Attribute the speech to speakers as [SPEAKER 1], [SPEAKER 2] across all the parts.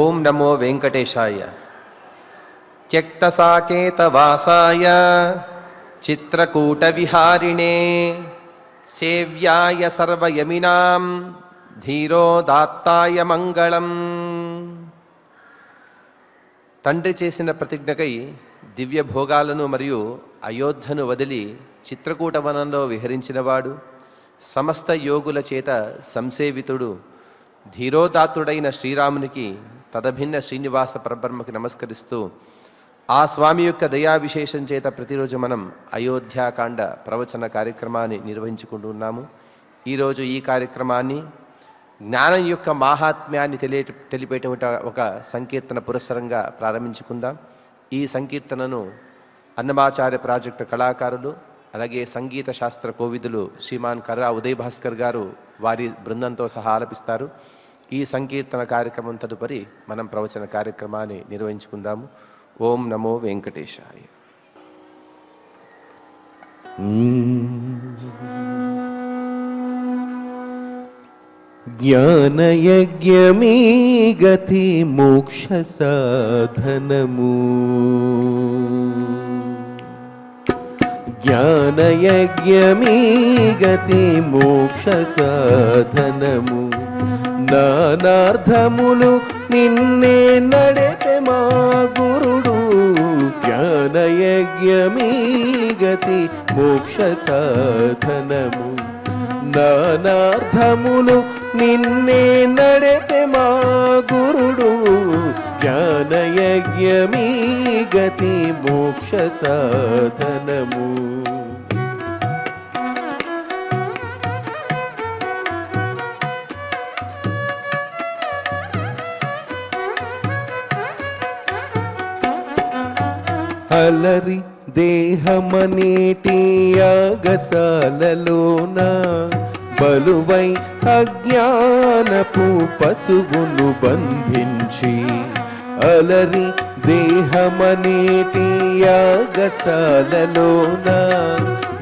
[SPEAKER 1] ఓం నమో వెంకటేశాయ. త్యక్తసాకేతవాసాయ చిత్రకూటవిహారిణే సేవ్యాయ సర్వయమినాం ధీరోదాత్తాయ మంగళం. తండ్రి చేసిన ప్రతిజ్ఞకై దివ్య భోగాలను మరియు అయోధ్యను వదిలి చిత్రకూట వనంలో విహరించినవాడు, సమస్త యోగుల చేత సంసేవితుడు, ధీరోదాత్తుడైన శ్రీరామునికి తదభిన్న శ్రీనివాస పరబ్రహ్మకి నమస్కరిస్తూ ఆ స్వామి యొక్క దయా విశేషం చేత ప్రతిరోజు మనం అయోధ్యాకాండ ప్రవచన కార్యక్రమాన్ని నిర్వహించుకుంటున్నాము. ఈరోజు ఈ కార్యక్రమాన్ని జ్ఞానం యొక్క మాహాత్మ్యాన్ని తెలిపేటువంటి ఒక సంకీర్తన పురస్సరంగా ప్రారంభించుకుందాం. ఈ సంకీర్తనను అన్నమాచార్య ప్రాజెక్టు కళాకారులు అలాగే సంగీత శాస్త్ర కోవిదులు శ్రీమాన్ కర్రా ఉదయ్ భాస్కర్ గారు వారి బృందంతో సహా ఆలపిస్తారు. ఈ సంకీర్తన కార్యక్రమం తదుపరి మనం ప్రవచన కార్యక్రమాన్ని నిర్వహించుకుందాము. ఓం నమో వెంకటేశాయ.
[SPEAKER 2] జ్ఞానయజ్ఞమీ గతి మోక్ష సాధనము, జ్ఞానయజ్ఞమీ గతి మోక్ష సాధనము, నానార్థములు నిన్నే నడెపె మా గురుడు. జ్ఞానయజ్ఞమీ గతి మోక్ష సాధనము, నానార్థములు నిన్నే నడెపె మా గురుడు. జ్ఞానయజ్ఞమీ గతి మోక్ష సాధనము. అలరి దేహమనేటి యాగశాలలోన బలువై అజ్ఞానపు పశువును బంధించి, అలరి దేహమనేటి యాగశాలలోన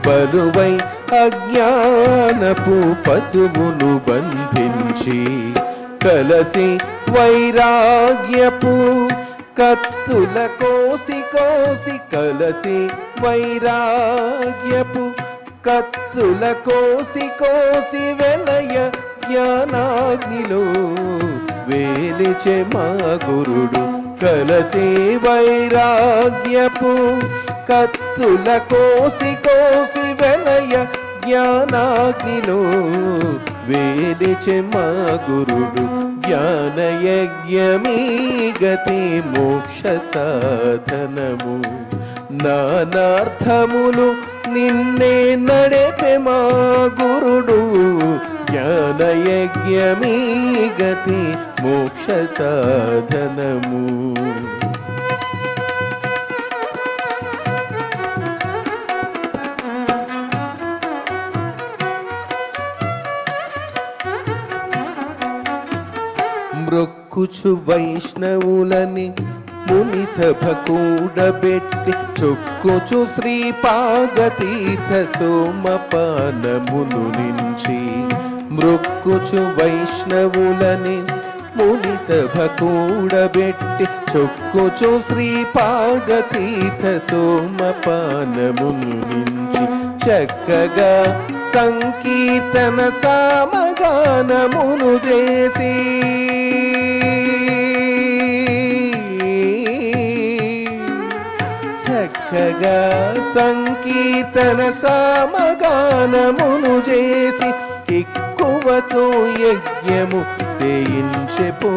[SPEAKER 2] బలువై అజ్ఞానపు పశువును బంధించి, కలసి వైరాగ్యపు కత్తుల కోసి కోసి, కలసి వైరాగ్యపు కత్తుల కోసి కోసి వెలయ జ్ఞానాగ్నిలో వేలిచె మా గురుడు. కలసి వైరాగ్యపు కత్తుల కోసి కోసి వెలయ జ్ఞానాగ్నిలో వేలిచె మా గురుడు. జ్ఞానయజ్ఞమీ గతి మోక్ష సాధనము, నానార్థములు నిన్నే నడెపె మా గురుడు. జ్ఞానయజ్ఞమీ గతి మోక్ష సాధనము. మృక్కుచు వైష్ణవులని ముని సభ కూడబెట్టి, చొక్కుచు శ్రీపాదతీర్థ సోమపానమును నుంచి. మృక్కుచు వైష్ణవులని ముని సభ కూడబెట్టి, చొక్కుచు శ్రీపాదతీర్థ సోమపానమును నుంచి. చక్కగా సంకీర్తన సామగానమును చేసి, చక్కగా సంకీర్తన సామగానమును చేసి, ఎక్కువతో యజ్ఞము చేయించె పో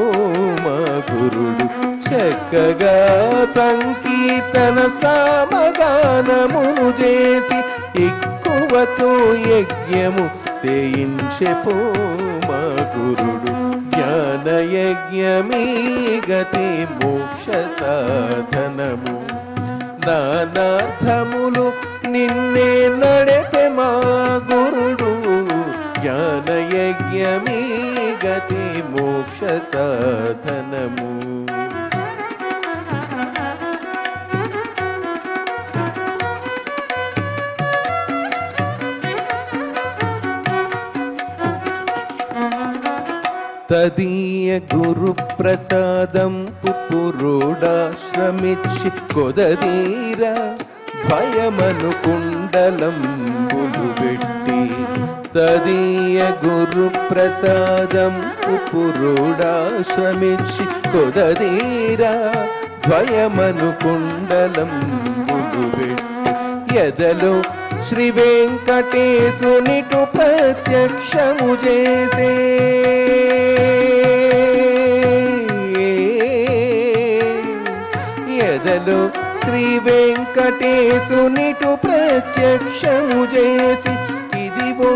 [SPEAKER 2] మా గురుడు. చక్కగా సంకీర్తన సామగానమును చేసి, ఎక్కువతో యజ్ఞము చేయించె పో మా గురుడు. జ్ఞానయజ్ఞమీ గతి మోక్ష సాధనము, నానార్థములు నిన్నే నడెపె మా గురుడు. జ్ఞానయజ్ఞమీ గతి మోక్ష సాధనము. తదీయ గురు ప్రసాదం పురుడాశ్రమిచ్చి కొదదీర భయమను కుండలంబులు పెట్టి తదీయ గురు ప్రసాదం పురుడాశ్రమిచ్చి కొదదీర భయమను కుండలంబులు పెట్టి ఎదలో శ్రీ వెంకటేశునిటు ప్రత్యక్షము చేసే ఎదలో శ్రీ వెంకటేశునిటు ప్రత్యక్షము చేసి ఇదివో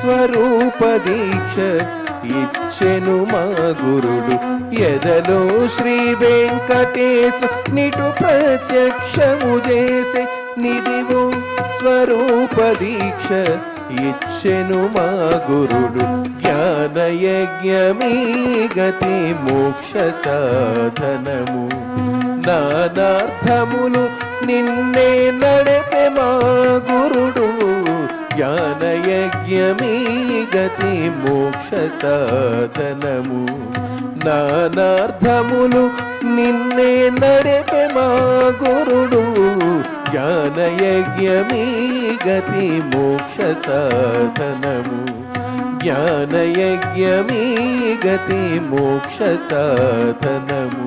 [SPEAKER 2] స్వరూప దీక్ష ఇచ్చెను మా గురుడు ఎదలో శ్రీ వెంకటేశునిటు ప్రత్యక్షము చేసి నిదివో స్వరూప దీక్ష ఇచ్చెను మా గురుడు జ్ఞానయజ్ఞమీ గతి మోక్ష సాధనము నానార్థములు నిన్నే నడిపే మా గురుడు జ్ఞానయజ్ఞమీ గతి మోక్ష సాధనము నానార్థములు నిన్నే నడిపే మా గురుడు జ్ఞానయజ్ఞమీ గతి మోక్ష సాధనము జ్ఞానయజ్ఞమీ గతి మోక్ష సాధనము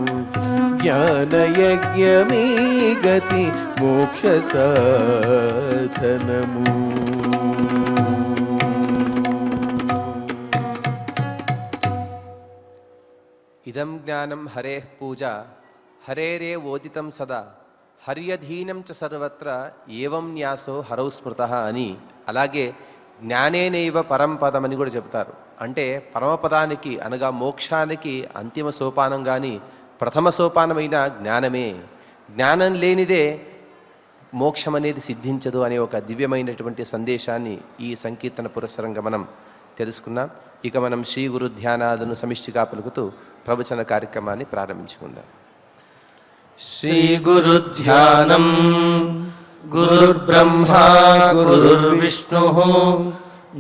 [SPEAKER 2] జ్ఞానయజ్ఞమీ గతి మోక్ష సాధనము.
[SPEAKER 1] ఇదం జ్ఞానం హరేః పూజ హరేరే ఓదితం సదా హర్యధీనం చ సర్వత్ర ఏవం న్యాసో హరౌ స్మృతః అని, అలాగే జ్ఞానేనైవ పరంపదం అని కూడా చెప్తారు. అంటే పరమపదానికి అనగా మోక్షానికి అంతిమ సోపానం కానీ ప్రథమ సోపానమైన జ్ఞానమే. జ్ఞానం లేనిదే మోక్షం అనేది సిద్ధించదు అనే ఒక దివ్యమైనటువంటి సందేశాన్ని ఈ సంకీర్తన పురస్సరంగా మనం తెలుసుకున్నాం. ఇక మనం శ్రీ గురు ధ్యానాదును సమిష్టిగా పలుకుతూ ప్రవచన కార్యక్రమాన్ని ప్రారంభించుకుందాం.
[SPEAKER 3] శ్రీ గురు ధ్యానం. గురుర్బ్రహ్మా గురుర్విష్ణుః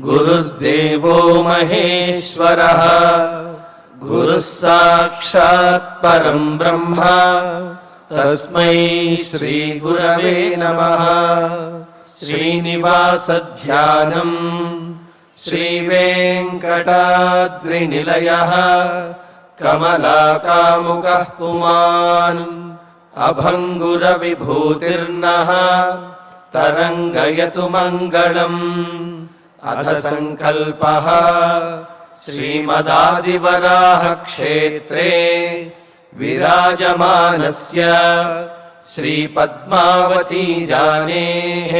[SPEAKER 3] గురుర్దేవో మహేశ్వరః గురుః సాక్షాత్ పరం బ్రహ్మ తస్మై శ్రీ గురవే నమః. శ్రీనివాస ధ్యానం. శ్రీ వెంకటాద్రినిలయః కమలాకాముకః పుమాన్ అభంగుర విభూతిర్నః తరంగయతు మంగళం. అథ సంకల్పః శ్రీమదాదివరాహ క్షేత్రే విరాజమానస్య శ్రీ పద్మావతీ జానేః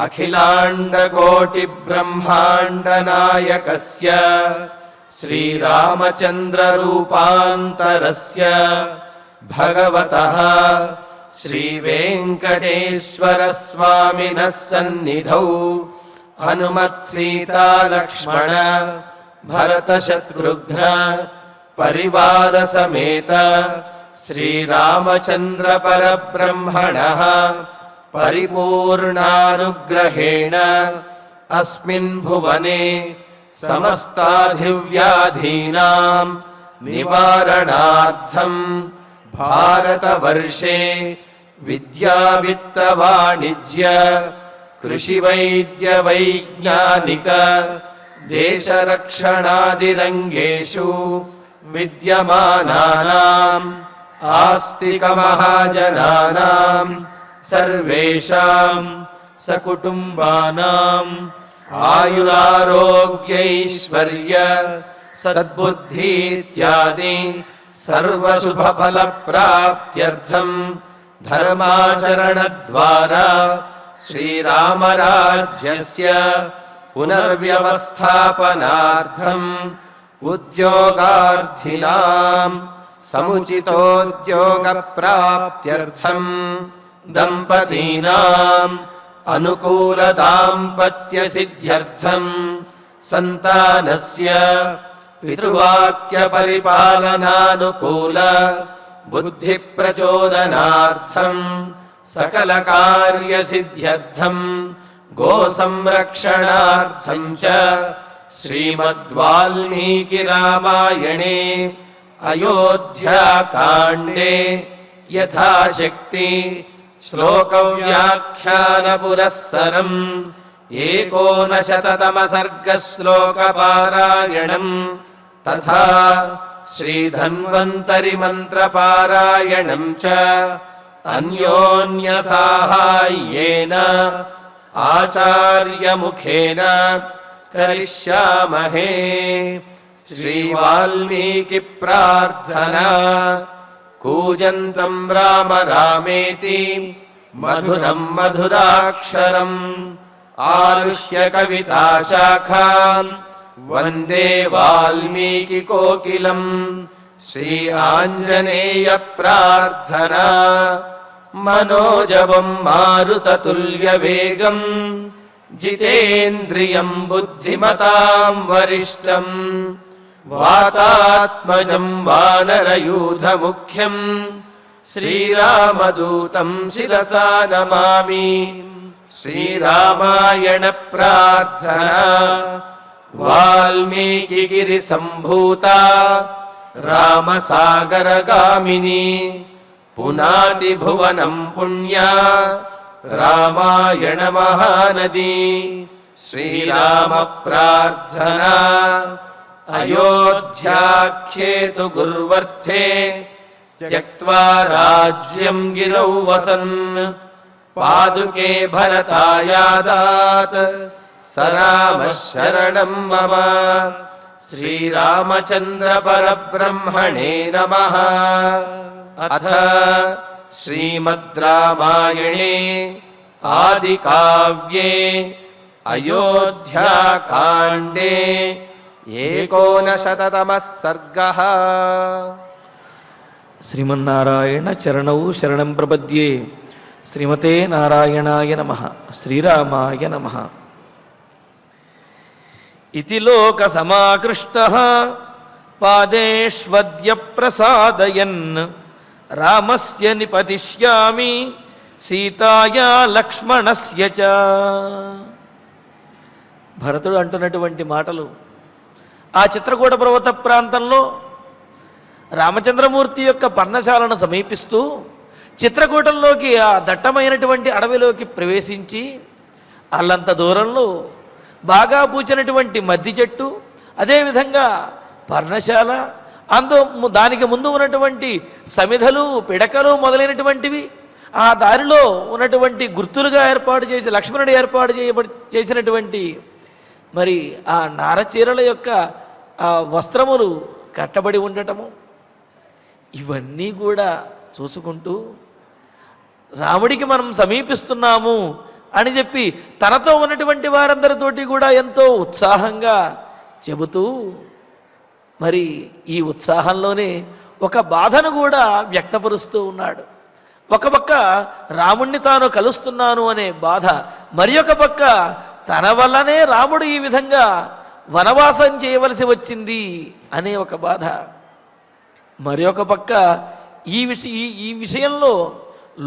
[SPEAKER 3] అఖిలాండకోటి బ్రహ్మాండ నాయకస్య శ్రీరామచంద్ర రూపాంతరస్య భగవతః శ్రీ వెంకటేశ్వర స్వామినః సన్నిధౌ హనుమత్ సీతా లక్ష్మణ భరత శత్రుఘ్న పరివార సమేత శ్రీరామచంద్ర పరబ్రహ్మణః పరిపూర్ణానుగ్రహేణ అస్మిన్ భువనే సమస్తాధివ్యాధీనాం నివారణార్థం భారతవర్షే విద్యావిత్త వాణిజ్య కృషి వైద్య వైజ్ఞానిక దేశరక్షణాదిరంగేషు విద్యమానానాం ఆస్తిక మహాజనానాం సర్వేషాం సకుటుంబానాం ఆయురారోగ్యైశ్వర్య సద్బుద్ధి ఇత్యాది సర్వశుభఫల ప్రాప్త్యర్థం ధర్మాచరణ ద్వారా శ్రీరామరాజ్యస్య పునర్వ్యవస్థాపనార్థం ఉద్యోగార్థినాం సముచితోద్యోగ ప్రాప్త్యర్థం దంపతీనాం అనుకూల దాంపత్య సిద్ధ్యర్థం సంతానస్య పితృవాక్య పరిపాలనానుకూల బుద్ధి ప్రచోదనార్థం సకల కార్య సిద్ధ్యర్థం గో సంరక్షణార్థం చ श्रीमद्वाल्मीकि रामायणे अयोध्याकाण्डे यथाशक्ति श्लोकव्याख्यानपुरःसरम् 19-तमसर्गश्लोकपारायणम् तथा श्रीधन्वन्तरिमन्त्रपारायणम् च अन्योन्यसाहाय्येन आचार्यमुखेन करिष्यामहे। श्रीवाल्मीकि प्रार्थना। कूजन्तं राम रामेति मधुरं मधुराक्षरम् आरुह्य कविताशाखां वन्दे वाल्मीकि कोकिलम्। श्री आञ्जनेय प्रार्थना। मनोजवं मारुततुल्यवेगं जितेन्द्रियं बुद्धिमतां वरिष्ठम् वातात्मजं वानरयूथमुख्यं श्रीरामदूतं शिरसा नमामि। श्रीरामायण प्रार्थना। वाल्मीकिगिरिसम्भूता रामसागरगामिनी पुनाति भुवनं पुण्या रामायण महानदी। श्रीराम प्रार्थना। अयोध्याख्येतु गुर्वर्थे त्यक्त्वा राज्यं गिरौ वसन् पादुके भरतायादात् स रामः शरणं मम। श्रीरामचन्द्र परब्रह्मणे नमः। अथ श्रीमद् रामायणे आदिकाव्ये अयोध्याकाण्डे 19तमः सर्गः।
[SPEAKER 4] శ్రీమన్నారాయణ చరణౌ శరణం ప్రపద్యే. శ్రీమతే నారాయణాయ నమః. శ్రీరామాయ నమః. ఇతి లోక సమాకృష్టః పాదేష్వద్య ప్రసాదయన్ రామస్య నిపతిష్యామి సీతాయా లక్ష్మణస్య చ. భరతుడు అంటున్నటువంటి మాటలు ఆ చిత్రకూట పర్వత ప్రాంతంలో రామచంద్రమూర్తి యొక్క పర్ణశాలను సమీపిస్తూ చిత్రకూటంలోకి ఆ దట్టమైనటువంటి అడవిలోకి ప్రవేశించి అల్లంత దూరంలో బాగా పూచినటువంటి మద్ది చెట్టు, అదేవిధంగా పర్ణశాల, దానికి ముందు ఉన్నటువంటి సమిధలు, పిడకలు మొదలైనటువంటివి, ఆ దారిలో ఉన్నటువంటి గుర్తులుగా ఏర్పాటు చేసి లక్ష్మణుడు ఏర్పాటు చేసినటువంటి మరి ఆ నారచీరల యొక్క ఆ వస్త్రములు కట్టబడి ఉండటము, ఇవన్నీ కూడా చూసుకుంటూ రాముడికి మనం సమీపిస్తున్నాము అని చెప్పి తనతో ఉన్నటువంటి వారందరితోటి కూడా ఎంతో ఉత్సాహంగా చెబుతూ మరి ఈ ఉత్సాహంలోనే ఒక బాధను కూడా వ్యక్తపరుస్తూ ఉన్నాడు. ఒక పక్క రాముణ్ణి తాను కలుస్తున్నాను అనే బాధ, మరి ఒక పక్క తన వల్లనే రాముడు ఈ విధంగా వనవాసం చేయవలసి వచ్చింది అనే ఒక బాధ, మరి ఒక పక్క ఈ విషయంలో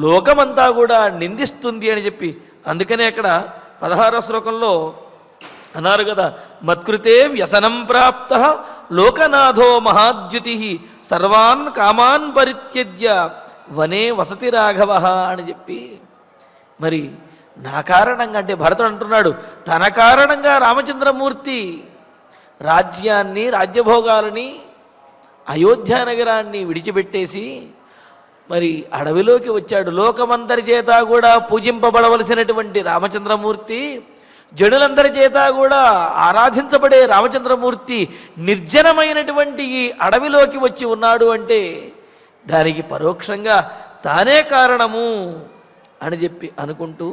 [SPEAKER 4] లోకమంతా కూడా నిందిస్తుంది అని చెప్పి, అందుకనే అక్కడ 16వ శ్లోకంలో అన్నారు కదా, మత్కృతే వ్యసనం ప్రాప్త లోకనాథో మహాద్యుతి సర్వాన్ కామాన్ పరిత్యజ్య వనే వసతి రాఘవ అని చెప్పి, మరి నా కారణంగా అంటే భరతుడు అంటున్నాడు, తన కారణంగా రామచంద్రమూర్తి రాజ్యాన్ని, రాజ్యభోగాలని, అయోధ్య నగరాన్ని విడిచిపెట్టేసి మరి అడవిలోకి వచ్చాడు. లోకమందరి చేత కూడా పూజింపబడవలసినటువంటి రామచంద్రమూర్తి, జనులందరి చేత కూడా ఆరాధించబడే రామచంద్రమూర్తి నిర్జనమైనటువంటి ఈ అడవిలోకి వచ్చి ఉన్నాడు అంటే దానికి పరోక్షంగా తానే కారణము అని చెప్పి అనుకుంటూ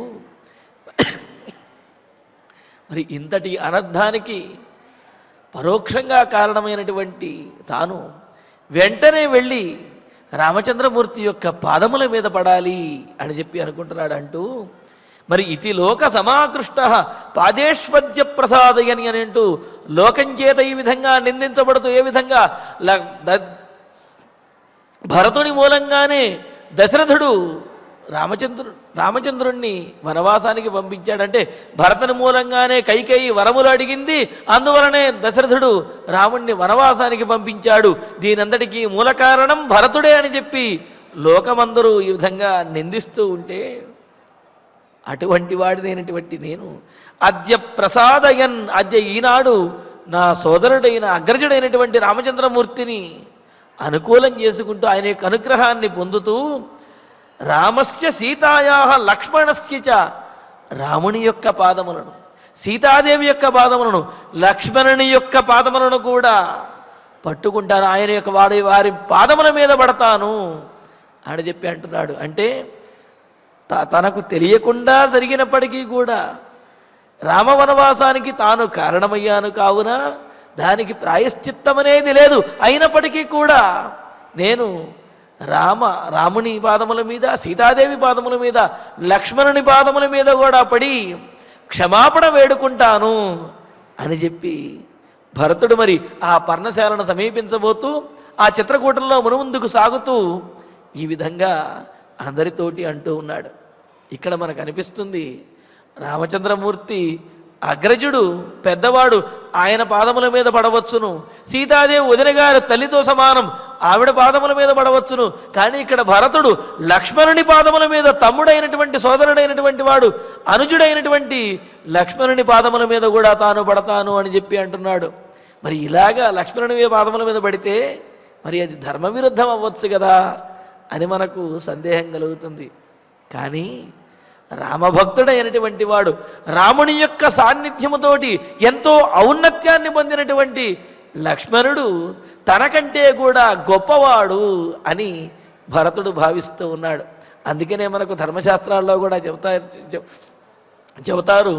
[SPEAKER 4] మరి ఇంతటి అనర్థానికి పరోక్షంగా కారణమైనటువంటి తాను వెంటనే వెళ్ళి రామచంద్రమూర్తి యొక్క పాదముల మీద పడాలి అని చెప్పి అనుకుంటున్నాడు. అంటూ మరి ఇతి లోక సమాకృష్ట పాదేష్వద్య ప్రసాదయని అని అంటూ లోకం చేత ఈ విధంగా నిందించబడుతూ, ఏ విధంగా భరతుని మూలంగానే దశరథుడు రామచంద్రుణ్ణి వనవాసానికి పంపించాడంటే భరతుని మూలంగానే కైకేయి వరములు అడిగింది, అందువలనే దశరథుడు రాముణ్ణి వనవాసానికి పంపించాడు. దీనంతటికీ మూల కారణం భరతుడే అని చెప్పి లోకమందరూ ఈ విధంగా నిందిస్తూ ఉంటే, అటువంటి వాడినైనటువంటి నేను అద్య ప్రసాదయన్, అద్య ఈనాడు నా సోదరుడైన అగ్రజుడైనటువంటి రామచంద్రమూర్తిని అనుకూలం చేసుకుంటూ ఆయన యొక్క అనుగ్రహాన్ని పొందుతూ రామస్య సీతాయా లక్ష్మణస్య చ, రాముని యొక్క పాదములను, సీతాదేవి యొక్క పాదములను, లక్ష్మణుని యొక్క పాదములను కూడా పట్టుకుంటాను, ఆయన యొక్క వారి పాదముల మీద పడతాను అని చెప్పి అంటున్నాడు. అంటే తనకు తెలియకుండా జరిగినప్పటికీ కూడా రామవనవాసానికి తాను కారణమయ్యాను కావున దానికి ప్రాయశ్చిత్తం అనేది లేదు. అయినప్పటికీ కూడా నేను రాముని పాదముల మీద, సీతాదేవి పాదముల మీద, లక్ష్మణుని పాదముల మీద కూడా పడి క్షమాపణ వేడుకుంటాను అని చెప్పి భరతుడు మరి ఆ పర్ణశాలను సమీపించబోతూ ఆ చిత్రకూటంలో మునుముందుకు సాగుతూ ఈ విధంగా అందరితోటి అంటూ ఉన్నాడు. ఇక్కడ మనకు అనిపిస్తుంది రామచంద్రమూర్తి అగ్రజుడు, పెద్దవాడు, ఆయన పాదముల మీద పడవచ్చును. సీతాదేవి వదిన గారు తల్లితో సమానం, ఆవిడ పాదముల మీద పడవచ్చును. కానీ ఇక్కడ భరతుడు లక్ష్మణుని పాదముల మీద, తమ్ముడైనటువంటి సోదరుడైనటువంటి వాడు, అనుజుడైనటువంటి లక్ష్మణుని పాదముల మీద కూడా తాను పడతాను అని చెప్పి అంటున్నాడు. మరి ఇలాగా లక్ష్మణుని పాదముల మీద పడితే మరి అది ధర్మ విరుద్ధం అవ్వచ్చు కదా అని మనకు సందేహం కలుగుతుంది. కానీ రామభక్తుడైనటువంటి వాడు, రాముని యొక్క సాన్నిధ్యముతోటి ఎంతో ఔన్నత్యాన్ని పొందినటువంటి లక్ష్మణుడు తనకంటే కూడా గొప్పవాడు అని భరతుడు భావిస్తూ ఉన్నాడు. అందుకనే మనకు ధర్మశాస్త్రాల్లో కూడా చెబుతారు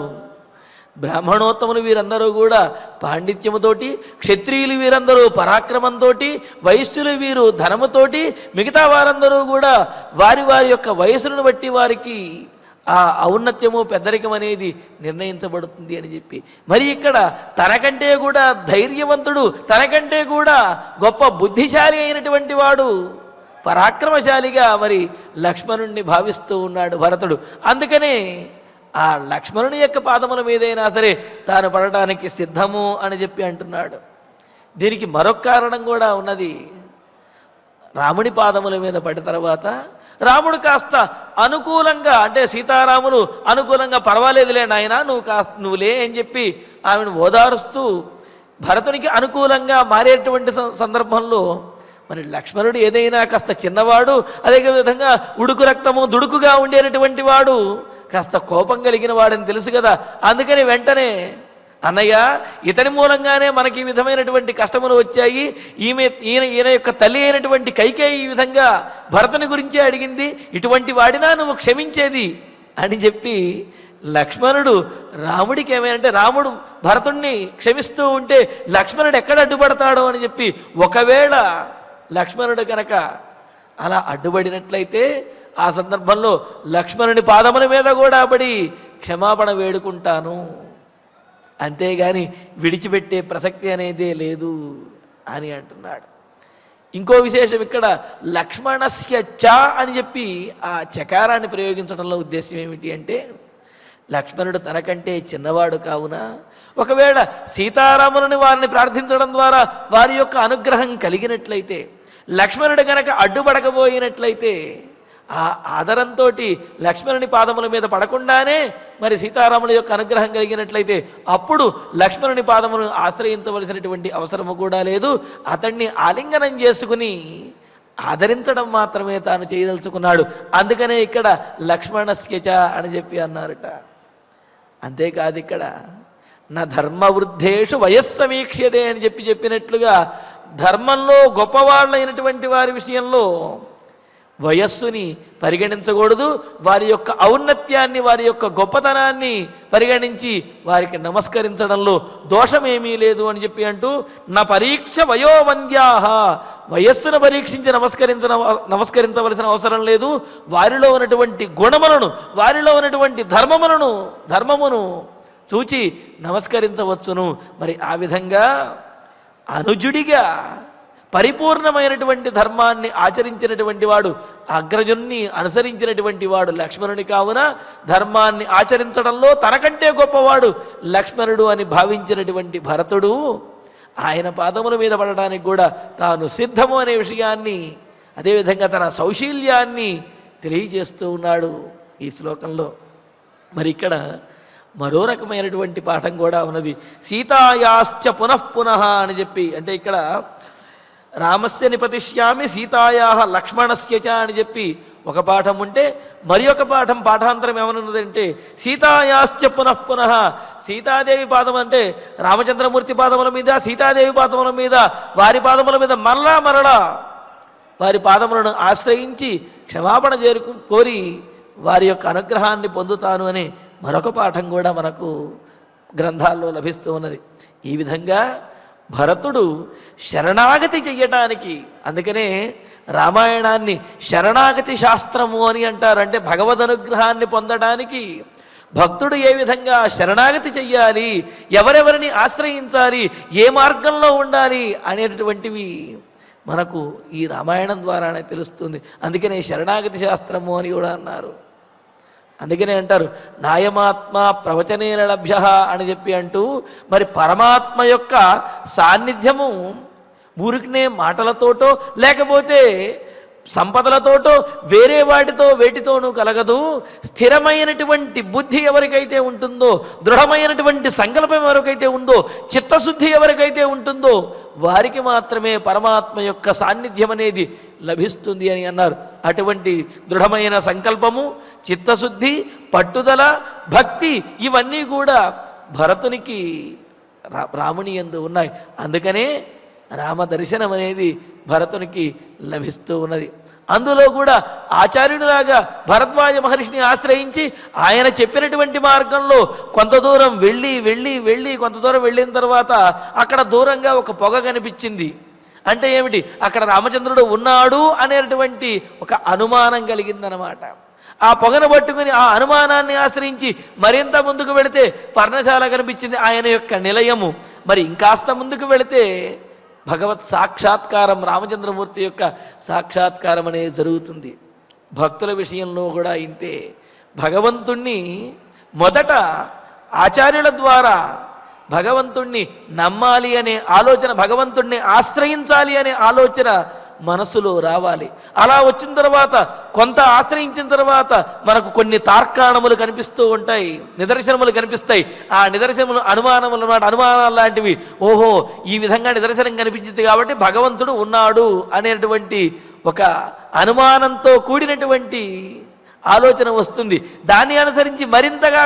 [SPEAKER 4] బ్రాహ్మణోత్తములు వీరందరూ కూడా పాండిత్యముతోటి, క్షత్రియులు వీరందరూ పరాక్రమంతో, వైశ్యులు వీరు ధనముతోటి, మిగతా వారందరూ కూడా వారి వారి యొక్క వయసులను బట్టి వారికి ఆ ఔన్నత్యము పెద్దరికం అనేది నిర్ణయించబడుతుంది అని చెప్పి, మరి ఇక్కడ తనకంటే కూడా ధైర్యవంతుడు, తనకంటే కూడా గొప్ప బుద్ధిశాలి అయినటువంటి వాడు, పరాక్రమశాలిగా మరి లక్ష్మణుణ్ణి భావిస్తూ ఉన్నాడు భరతుడు. అందుకనే ఆ లక్ష్మణుని యొక్క పాదముల మీదైనా సరే తాను పడటానికి సిద్ధము అని చెప్పి అంటున్నాడు. దీనికి మరొక కారణం కూడా ఉన్నది. రాముడి పాదముల మీద పడిన తర్వాత రాముడు కాస్త అనుకూలంగా, అంటే సీతారాములు అనుకూలంగా పర్వాలేదులే నాయన నువ్వులే అని చెప్పి ఆమెను ఓదారుస్తూ భరతునికి అనుకూలంగా మారేటువంటి సందర్భంలో మరి లక్ష్మణుడు ఏదైనా కాస్త చిన్నవాడు, అదే విధంగా ఉడుకు రక్తము దుడుకుగా ఉండేటటువంటి వాడు, కాస్త కోపం కలిగిన వాడని తెలుసు కదా. అందుకని వెంటనే అన్నయ్య, ఇతని మూలంగానే మనకి ఈ విధమైనటువంటి కష్టములు వచ్చాయి, ఈయన యొక్క తల్లి అయినటువంటి కైకేయి ఈ విధంగా భరతుని గురించే అడిగింది, ఇటువంటి వాడినా నువ్వు క్షమించేది అని చెప్పి లక్ష్మణుడు రాముడికి ఏమైనంటే, రాముడు భరతుణ్ణి క్షమిస్తూ ఉంటే లక్ష్మణుడు ఎక్కడ అడ్డుపడతాడో అని చెప్పి, ఒకవేళ లక్ష్మణుడు కనుక అలా అడ్డుపడినట్లయితే ఆ సందర్భంలో లక్ష్మణుని పాదముల మీద కూడా పడి క్షమాపణ వేడుకుంటాను, అంతేగాని విడిచిపెట్టే ప్రసక్తి అనేదే లేదు అని అంటున్నాడు. ఇంకో విశేషం ఇక్కడ లక్ష్మణస్య చ అని చెప్పి ఆ చకారాన్ని ప్రయోగించడంలో ఉద్దేశం ఏమిటి అంటే, లక్ష్మణుడు తనకంటే చిన్నవాడు కావున ఒకవేళ సీతారాములని వారిని ప్రార్థించడం ద్వారా వారి యొక్క అనుగ్రహం కలిగినట్లయితే, లక్ష్మణుడు కనుక అడ్డుపడకపోయినట్లయితే ఆ ఆదరంతో లక్ష్మణుని పాదముల మీద పడకుండానే మరి సీతారాముల యొక్క అనుగ్రహం కలిగినట్లయితే అప్పుడు లక్ష్మణుని పాదమును ఆశ్రయించవలసినటువంటి అవసరము కూడా లేదు. అతన్ని ఆలింగనం చేసుకుని ఆదరించడం మాత్రమే తాను చేయదలుచుకున్నాడు. అందుకనే ఇక్కడ లక్ష్మణస్యచ అని చెప్పి అన్నారట. అంతేకాదు, ఇక్కడ నా ధర్మవృద్ధేషు వయస్సమీక్ష్యతే అని చెప్పినట్లుగా ధర్మంలో గొప్పవాళ్ళైనటువంటి వారి విషయంలో వయస్సుని పరిగణించకూడదు, వారి యొక్క ఔన్నత్యాన్ని, వారి యొక్క గొప్పతనాన్ని పరిగణించి వారికి నమస్కరించడంలో దోషమేమీ లేదు అని చెప్పి అంటూ, నా పరీక్ష వయోవంద్యాహ, వయస్సును పరీక్షించి నమస్కరించవలసిన అవసరం లేదు, వారిలో ఉన్నటువంటి గుణములను, వారిలో ఉన్నటువంటి ధర్మమును చూచి నమస్కరించవచ్చును. మరి ఆ విధంగా అనుజుడిగా పరిపూర్ణమైనటువంటి ధర్మాన్ని ఆచరించినటువంటి వాడు, అగ్రజుణ్ణి అనుసరించినటువంటి వాడు లక్ష్మణుని కావున ధర్మాన్ని ఆచరించడంలో తనకంటే గొప్పవాడు లక్ష్మణుడు అని భావించినటువంటి భరతుడు ఆయన పాదముల మీద పడడానికి కూడా తాను సిద్ధము అనే విషయాన్ని, అదేవిధంగా తన సౌశీల్యాన్ని తెలియజేస్తూ ఉన్నాడు ఈ శ్లోకంలో. మరి ఇక్కడ మరో రకమైనటువంటి పాఠం కూడా ఉన్నది. సీతాయాశ్చ పునఃపునః అని చెప్పి, అంటే ఇక్కడ రామస్య నిపతిష్యామి సీతాయా లక్ష్మణస్య చ అని చెప్పి ఒక పాఠం ఉంటే, మరి ఒక పాఠం పాఠాంతరం ఏమనున్నదంటే సీతాయాశ్చ పునఃపునః. సీతాదేవి పాదం అంటే రామచంద్రమూర్తి పాదముల మీద, సీతాదేవి పాదముల మీద, వారి పాదముల మీద మరలా వారి పాదములను ఆశ్రయించి క్షమాపణ కోరి వారి యొక్క అనుగ్రహాన్ని పొందుతాను అనే మరొక పాఠం కూడా మనకు గ్రంథాల్లో లభిస్తూ ఉన్నది. ఈ విధంగా భరతుడు శరణాగతి చెయ్యటానికి, అందుకనే రామాయణాన్ని శరణాగతి శాస్త్రము అని అంటారు. అంటే భగవద్ అనుగ్రహాన్ని పొందడానికి భక్తుడు ఏ విధంగా శరణాగతి చెయ్యాలి, ఎవరెవరిని ఆశ్రయించాలి, ఏ మార్గంలో ఉండాలి అనేటటువంటివి మనకు ఈ రామాయణం ద్వారానే తెలుస్తుంది. అందుకనే శరణాగతి శాస్త్రము అని కూడా అన్నారు. అందుకనే అంటారు నాయమాత్మ ప్రవచనేన లభ్య అని చెప్పి అంటూ, మరి పరమాత్మ యొక్క సాన్నిధ్యము ఊరికినే మాటలతోటో లేకపోతే సంపదలతోటో వేరే వేటితోనూ కలగదు. స్థిరమైనటువంటి బుద్ధి ఎవరికైతే ఉంటుందో, దృఢమైనటువంటి సంకల్పం ఎవరికైతే ఉందో, చిత్తశుద్ధి ఎవరికైతే ఉంటుందో వారికి మాత్రమే పరమాత్మ యొక్క సాన్నిధ్యం అనేది లభిస్తుంది అని అన్నారు. అటువంటి దృఢమైన సంకల్పము, చిత్తశుద్ధి, పట్టుదల, భక్తి ఇవన్నీ కూడా భరతునికి రాముని యందు ఉన్నాయి. అందుకనే రామ దర్శనం అనేది భరతునికి లభిస్తూ ఉన్నది. అందులో కూడా ఆచార్యుడిలాగా భరద్వాజ మహర్షిని ఆశ్రయించి ఆయన చెప్పినటువంటి మార్గంలో కొంత దూరం వెళ్ళి కొంత దూరం వెళ్ళిన తర్వాత అక్కడ దూరంగా ఒక పొగ కనిపించింది. అంటే ఏమిటి, అక్కడ రామచంద్రుడు ఉన్నాడు అనేటువంటి ఒక అనుమానం కలిగిందనమాట. ఆ పొగను పట్టుకుని ఆ అనుమానాన్ని ఆశ్రయించి మరింత ముందుకు వెళితే పర్ణశాల కనిపించింది, ఆయన యొక్క నిలయము. మరి ఇంకాస్త ముందుకు వెళితే భగవత్ సాక్షాత్కారం, రామచంద్రమూర్తి యొక్క సాక్షాత్కారం అనేది జరుగుతుంది. భక్తుల విషయంలో కూడా ఇంతే. భగవంతుణ్ణి మొదట ఆచార్యుల ద్వారా భగవంతుణ్ణి నమ్మాలి అనే ఆలోచన, భగవంతుణ్ణి ఆశ్రయించాలి అనే ఆలోచన మనసులో రావాలి. అలా వచ్చిన తర్వాత కొంత ఆశ్రయించిన తర్వాత మనకు కొన్ని తార్కాణములు కనిపిస్తూ ఉంటాయి, నిదర్శనములు కనిపిస్తాయి. ఆ నిదర్శనములు అనుమానములు అన్నమాట, అనుమానాలు లాంటివి. ఓహో, ఈ విధంగా నిదర్శనం కనిపించింది కాబట్టి భగవంతుడు ఉన్నాడు అనేటువంటి ఒక అనుమానంతో కూడినటువంటి ఆలోచన వస్తుంది. దాన్ని అనుసరించి మరింతగా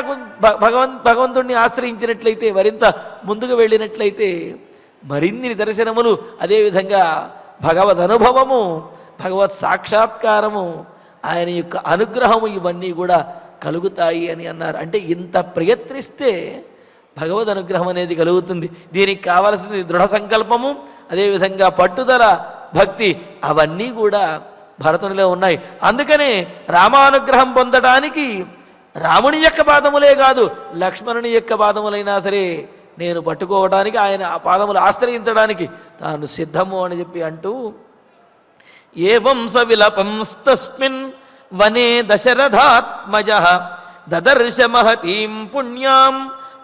[SPEAKER 4] భగవంతుడిని ఆశ్రయించినట్లయితే, మరింత ముందుకు వెళ్ళినట్లయితే మరిన్ని నిదర్శనములు, అదేవిధంగా భగవద్ అనుభవము, భగవత్ సాక్షాత్కారము, ఆయన యొక్క అనుగ్రహము ఇవన్నీ కూడా కలుగుతాయి అని అన్నారు. అంటే ఇంత ప్రయత్నిస్తే భగవద్ అనుగ్రహం అనేది కలుగుతుంది. దీనికి కావలసింది దృఢ సంకల్పము, అదేవిధంగా పట్టుదల, భక్తి, అవన్నీ కూడా భరతునిలో ఉన్నాయి. అందుకనే రామానుగ్రహం పొందడానికి రాముని యొక్క పాదములే కాదు, లక్ష్మణుని యొక్క పాదములైనా సరే నేను పట్టుకోవడానికి, ఆయన ఆ పాదములు ఆశ్రయించడానికి తాను సిద్ధము అని చెప్పి అంటూ, ఏవం స విలపంస్తస్మిన్ వనే దశరథాత్మజః దదర్శ మహతీం పుణ్యాం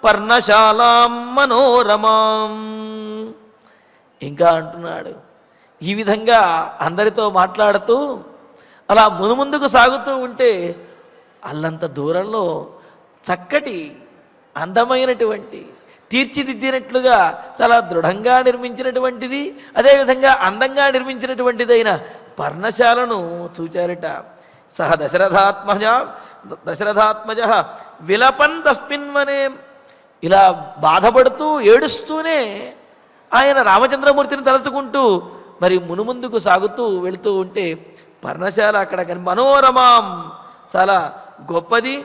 [SPEAKER 4] పర్ణశాలాం మనోరమాం. ఇంకా అంటున్నాడు, ఈ విధంగా అందరితో మాట్లాడుతూ అలా మునుముందుకు సాగుతూ ఉంటే అల్లంత దూరంలో చక్కటి అందమైనటువంటి, తీర్చిదిద్దినట్లుగా చాలా దృఢంగా నిర్మించినటువంటిది, అదేవిధంగా అందంగా నిర్మించినటువంటిదైన పర్ణశాలను చూచారట. సహ దశరథాత్మజ విలపన్ తస్మిన్వనే, ఇలా బాధపడుతూ ఏడుస్తూనే ఆయన రామచంద్రమూర్తిని తలుచుకుంటూ మరి మునుముందుకు సాగుతూ వెళుతూ ఉంటే పర్ణశాల అక్కడ మనోరమాం, చాలా గొప్పది,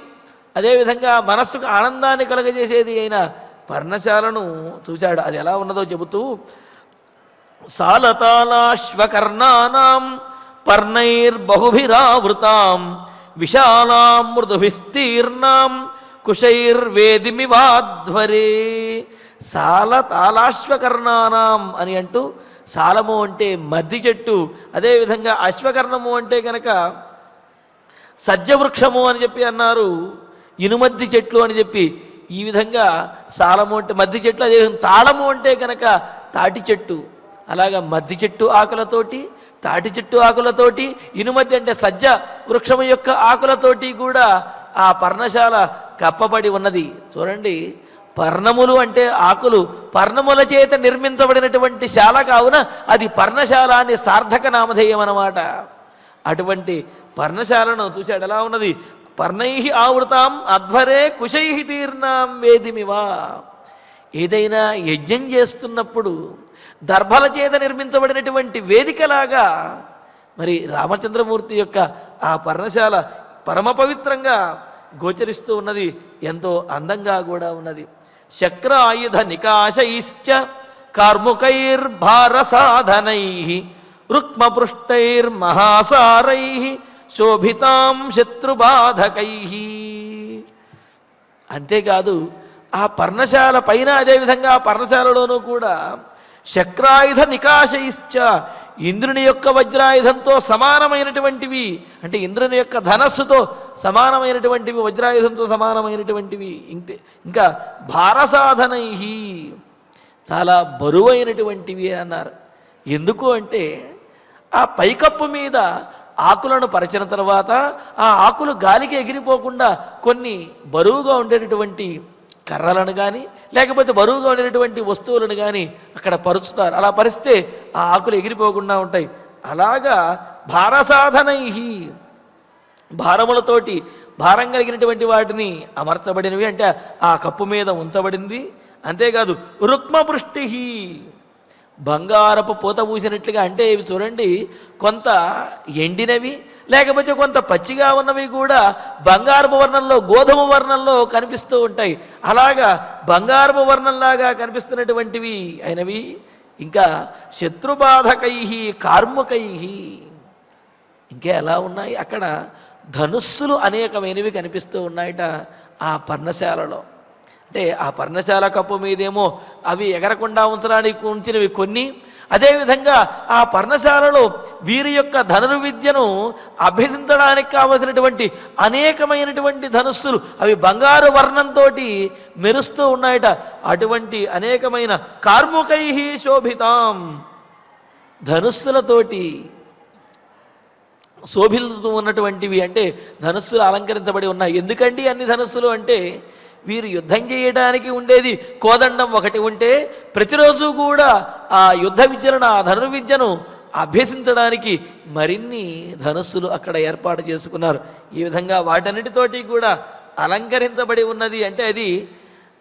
[SPEAKER 4] అదేవిధంగా మనస్సుకు ఆనందాన్ని కలగజేసేది అయిన పర్ణశాలను చూశాడు. అది ఎలా ఉన్నదో చెబుతూ, సాలతాళాశ్వకర్ణానాం పర్ణైర్బహుభిరావృతాం విశాలాం మృదుభిస్తీర్ణాం కుశైర్వేదిమివాధ్వరే. సాలతాళాశ్వకర్ణానాం అని అంటూ సాలము అంటే మద్ది చెట్టు, అదేవిధంగా అశ్వకర్ణము అంటే కనుక సజ్జవృక్షము అని చెప్పి అన్నారు, ఇనుమద్ది చెట్లు అని చెప్పి. ఈ విధంగా సాలము అంటే మద్ది చెట్లు, అదేవిధంగా తాళము అంటే కనుక తాటి చెట్టు. అలాగా మద్ది చెట్టు ఆకులతోటి, తాటి చెట్టు ఆకులతోటి, ఇనుమద్ది అంటే సజ్జ వృక్షము యొక్క ఆకులతోటి కూడా ఆ పర్ణశాల కప్పబడి ఉన్నది. చూడండి, పర్ణములు అంటే ఆకులు, పర్ణముల చేత నిర్మించబడినటువంటి శాల కావున అది పర్ణశాల అని సార్థక నామధేయం అన్నమాట. అటువంటి పర్ణశాలను చూశాడు, ఎలా ఉన్నది? పర్ణై ఆవృతాం అధ్వరే కుశై తీర్ణాం వేదిమివా. ఏదైనా యజ్ఞం చేస్తున్నప్పుడు దర్భల చేత నిర్మించబడినటువంటి వేదికలాగా మరి రామచంద్రమూర్తి యొక్క ఆ పర్ణశాల పరమ పవిత్రంగా గోచరిస్తూ ఉన్నది, ఎంతో అందంగా కూడా ఉన్నది. శక్ర ఆయుధ నికాశైశ్చ కార్ముకైర్భారసాధనై రుక్మపృష్టైర్మహాసారై శోభితాం శత్రుబాధకై. అంతేకాదు ఆ పర్ణశాల పైన, అదేవిధంగా ఆ పర్ణశాలలోనూ కూడా శక్రాయుధ నికాశైశ్చ, ఇంద్రుని యొక్క వజ్రాయుధంతో సమానమైనటువంటివి, అంటే ఇంద్రుని యొక్క ధనస్సుతో సమానమైనటువంటివి, వజ్రాయుధంతో సమానమైనటువంటివి. ఇంకా భారసాధనై, చాలా బరువైనటువంటివి అన్నారు. ఎందుకు అంటే ఆ పైకప్పు మీద ఆకులను పరిచిన తర్వాత ఆ ఆకులు గాలికి ఎగిరిపోకుండా కొన్ని బరువుగా ఉండేటటువంటి కర్రలను కానీ లేకపోతే బరువుగా ఉండేటటువంటి వస్తువులను కానీ అక్కడ పరుచుతారు. అలా పరిస్తే ఆ ఆకులు ఎగిరిపోకుండా ఉంటాయి. అలాగా భారసాధనై, భారములతోటి భారం కలిగినటువంటి వాటిని అమర్చబడినవి, అంటే ఆ కప్పు మీద ఉంచబడింది. అంతేకాదు రుక్మపృష్టి, బంగారపు పూత పూసినట్లుగా, అంటే ఇవి చూడండి కొంత ఎండినవి లేకపోతే కొంత పచ్చిగా ఉన్నవి కూడా బంగారపు వర్ణంలో, గోధుమ వర్ణంలో కనిపిస్తూ ఉంటాయి. అలాగా బంగారపు వర్ణంలాగా కనిపిస్తున్నటువంటివి అయినవి. ఇంకా శత్రుబాధకై కార్ముకై, ఇంకా ఎలా ఉన్నాయి? అక్కడ ధనుస్సులు అనేకమైనవి కనిపిస్తూ ఉన్నాయట ఆ పర్ణశాలలో. అంటే ఆ పర్ణశాల కప్పు మీదేమో అవి ఎగరకుండా ఉంచడానికి ఉంచినవి కొన్ని, అదేవిధంగా ఆ పర్ణశాలలో వీరి యొక్క ధనుర్విద్యను అభ్యసించడానికి కావలసినటువంటి అనేకమైనటువంటి ధనుస్సులు, అవి బంగారు వర్ణంతో మెరుస్తూ ఉన్నాయట. అటువంటి అనేకమైన కార్ముకై శోభితాం, ధనుస్సులతోటి శోభిల్లుతూ ఉన్నటువంటివి, అంటే ధనుస్సులు అలంకరించబడి ఉన్నాయి. ఎందుకండి అన్ని ధనుస్సులు అంటే, వీరు యుద్ధం చేయడానికి ఉండేది కోదండం ఒకటి ఉంటే ప్రతిరోజు కూడా ఆ యుద్ధ విద్యను, ఆ ధనుర్విద్యను అభ్యసించడానికి మరిన్ని ధనుస్సులు అక్కడ ఏర్పాటు చేసుకున్నారు. ఈ విధంగా వాటన్నిటితోటి కూడా అలంకరించబడి ఉన్నది. అంటే అది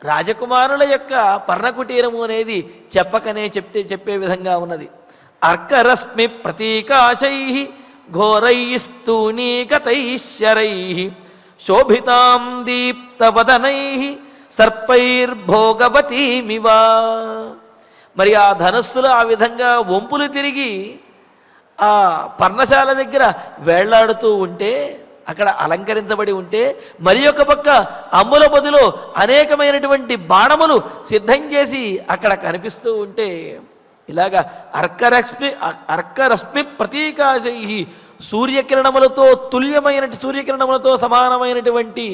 [SPEAKER 4] రాజకుమారుల యొక్క పర్ణకుటీరము అనేది చెప్పకనే చెప్పే విధంగా ఉన్నది. అర్కరశ్మి ప్రతీకాశై ఘోరైస్తూనీకతైశ్చరై శోభితాం దీప్తవదనై సర్పైర్భోగవతీమివా. మరి ఆ ధనస్సులు ఆ విధంగా వంపులు తిరిగి ఆ పర్ణశాల దగ్గర వేళ్లాడుతూ ఉంటే, అక్కడ అలంకరించబడి ఉంటే, మరి ఒక పక్క అమ్ముల బదులో అనేకమైనటువంటి బాణములు సిద్ధం చేసి అక్కడ కనిపిస్తూ ఉంటే, ఇలాగా అర్కరశ్మి ప్రతీకాశై, సూర్యకిరణములతో తుల్యమైన, సూర్యకిరణములతో సమానమైనటువంటి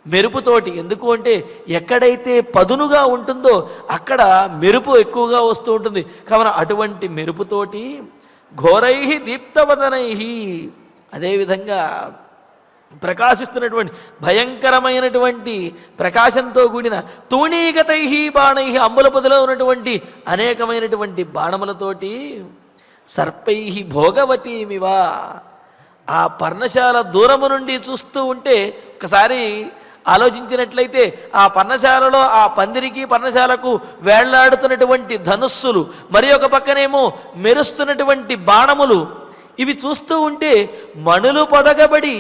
[SPEAKER 4] మెరుపుతోటి. ఎందుకు అంటే ఎక్కడైతే పదునుగా ఉంటుందో అక్కడ మెరుపు ఎక్కువగా వస్తూ ఉంటుంది కావున అటువంటి మెరుపుతోటి ఘోరై దీప్తవదనై, అదేవిధంగా ప్రకాశిస్తున్నటువంటి భయంకరమైనటువంటి ప్రకాశంతో కూడిన తూణీగతై బాణై, అమ్ముల పొదిలో ఉన్నటువంటి అనేకమైనటువంటి బాణములతోటి సర్పై భోగవతీమివా. ఆ పర్ణశాల దూరము నుండి చూస్తూ ఉంటే ఒకసారి ఆలోచించినట్లయితే ఆ పర్ణశాలలో ఆ పందిరికి పర్ణశాలకు వేళ్లాడుతున్నటువంటి ధనుస్సులు, మరి ఒక పక్కనేమో మెరుస్తున్నటువంటి బాణములు, ఇవి చూస్తూ ఉంటే మణులు పొదగబడి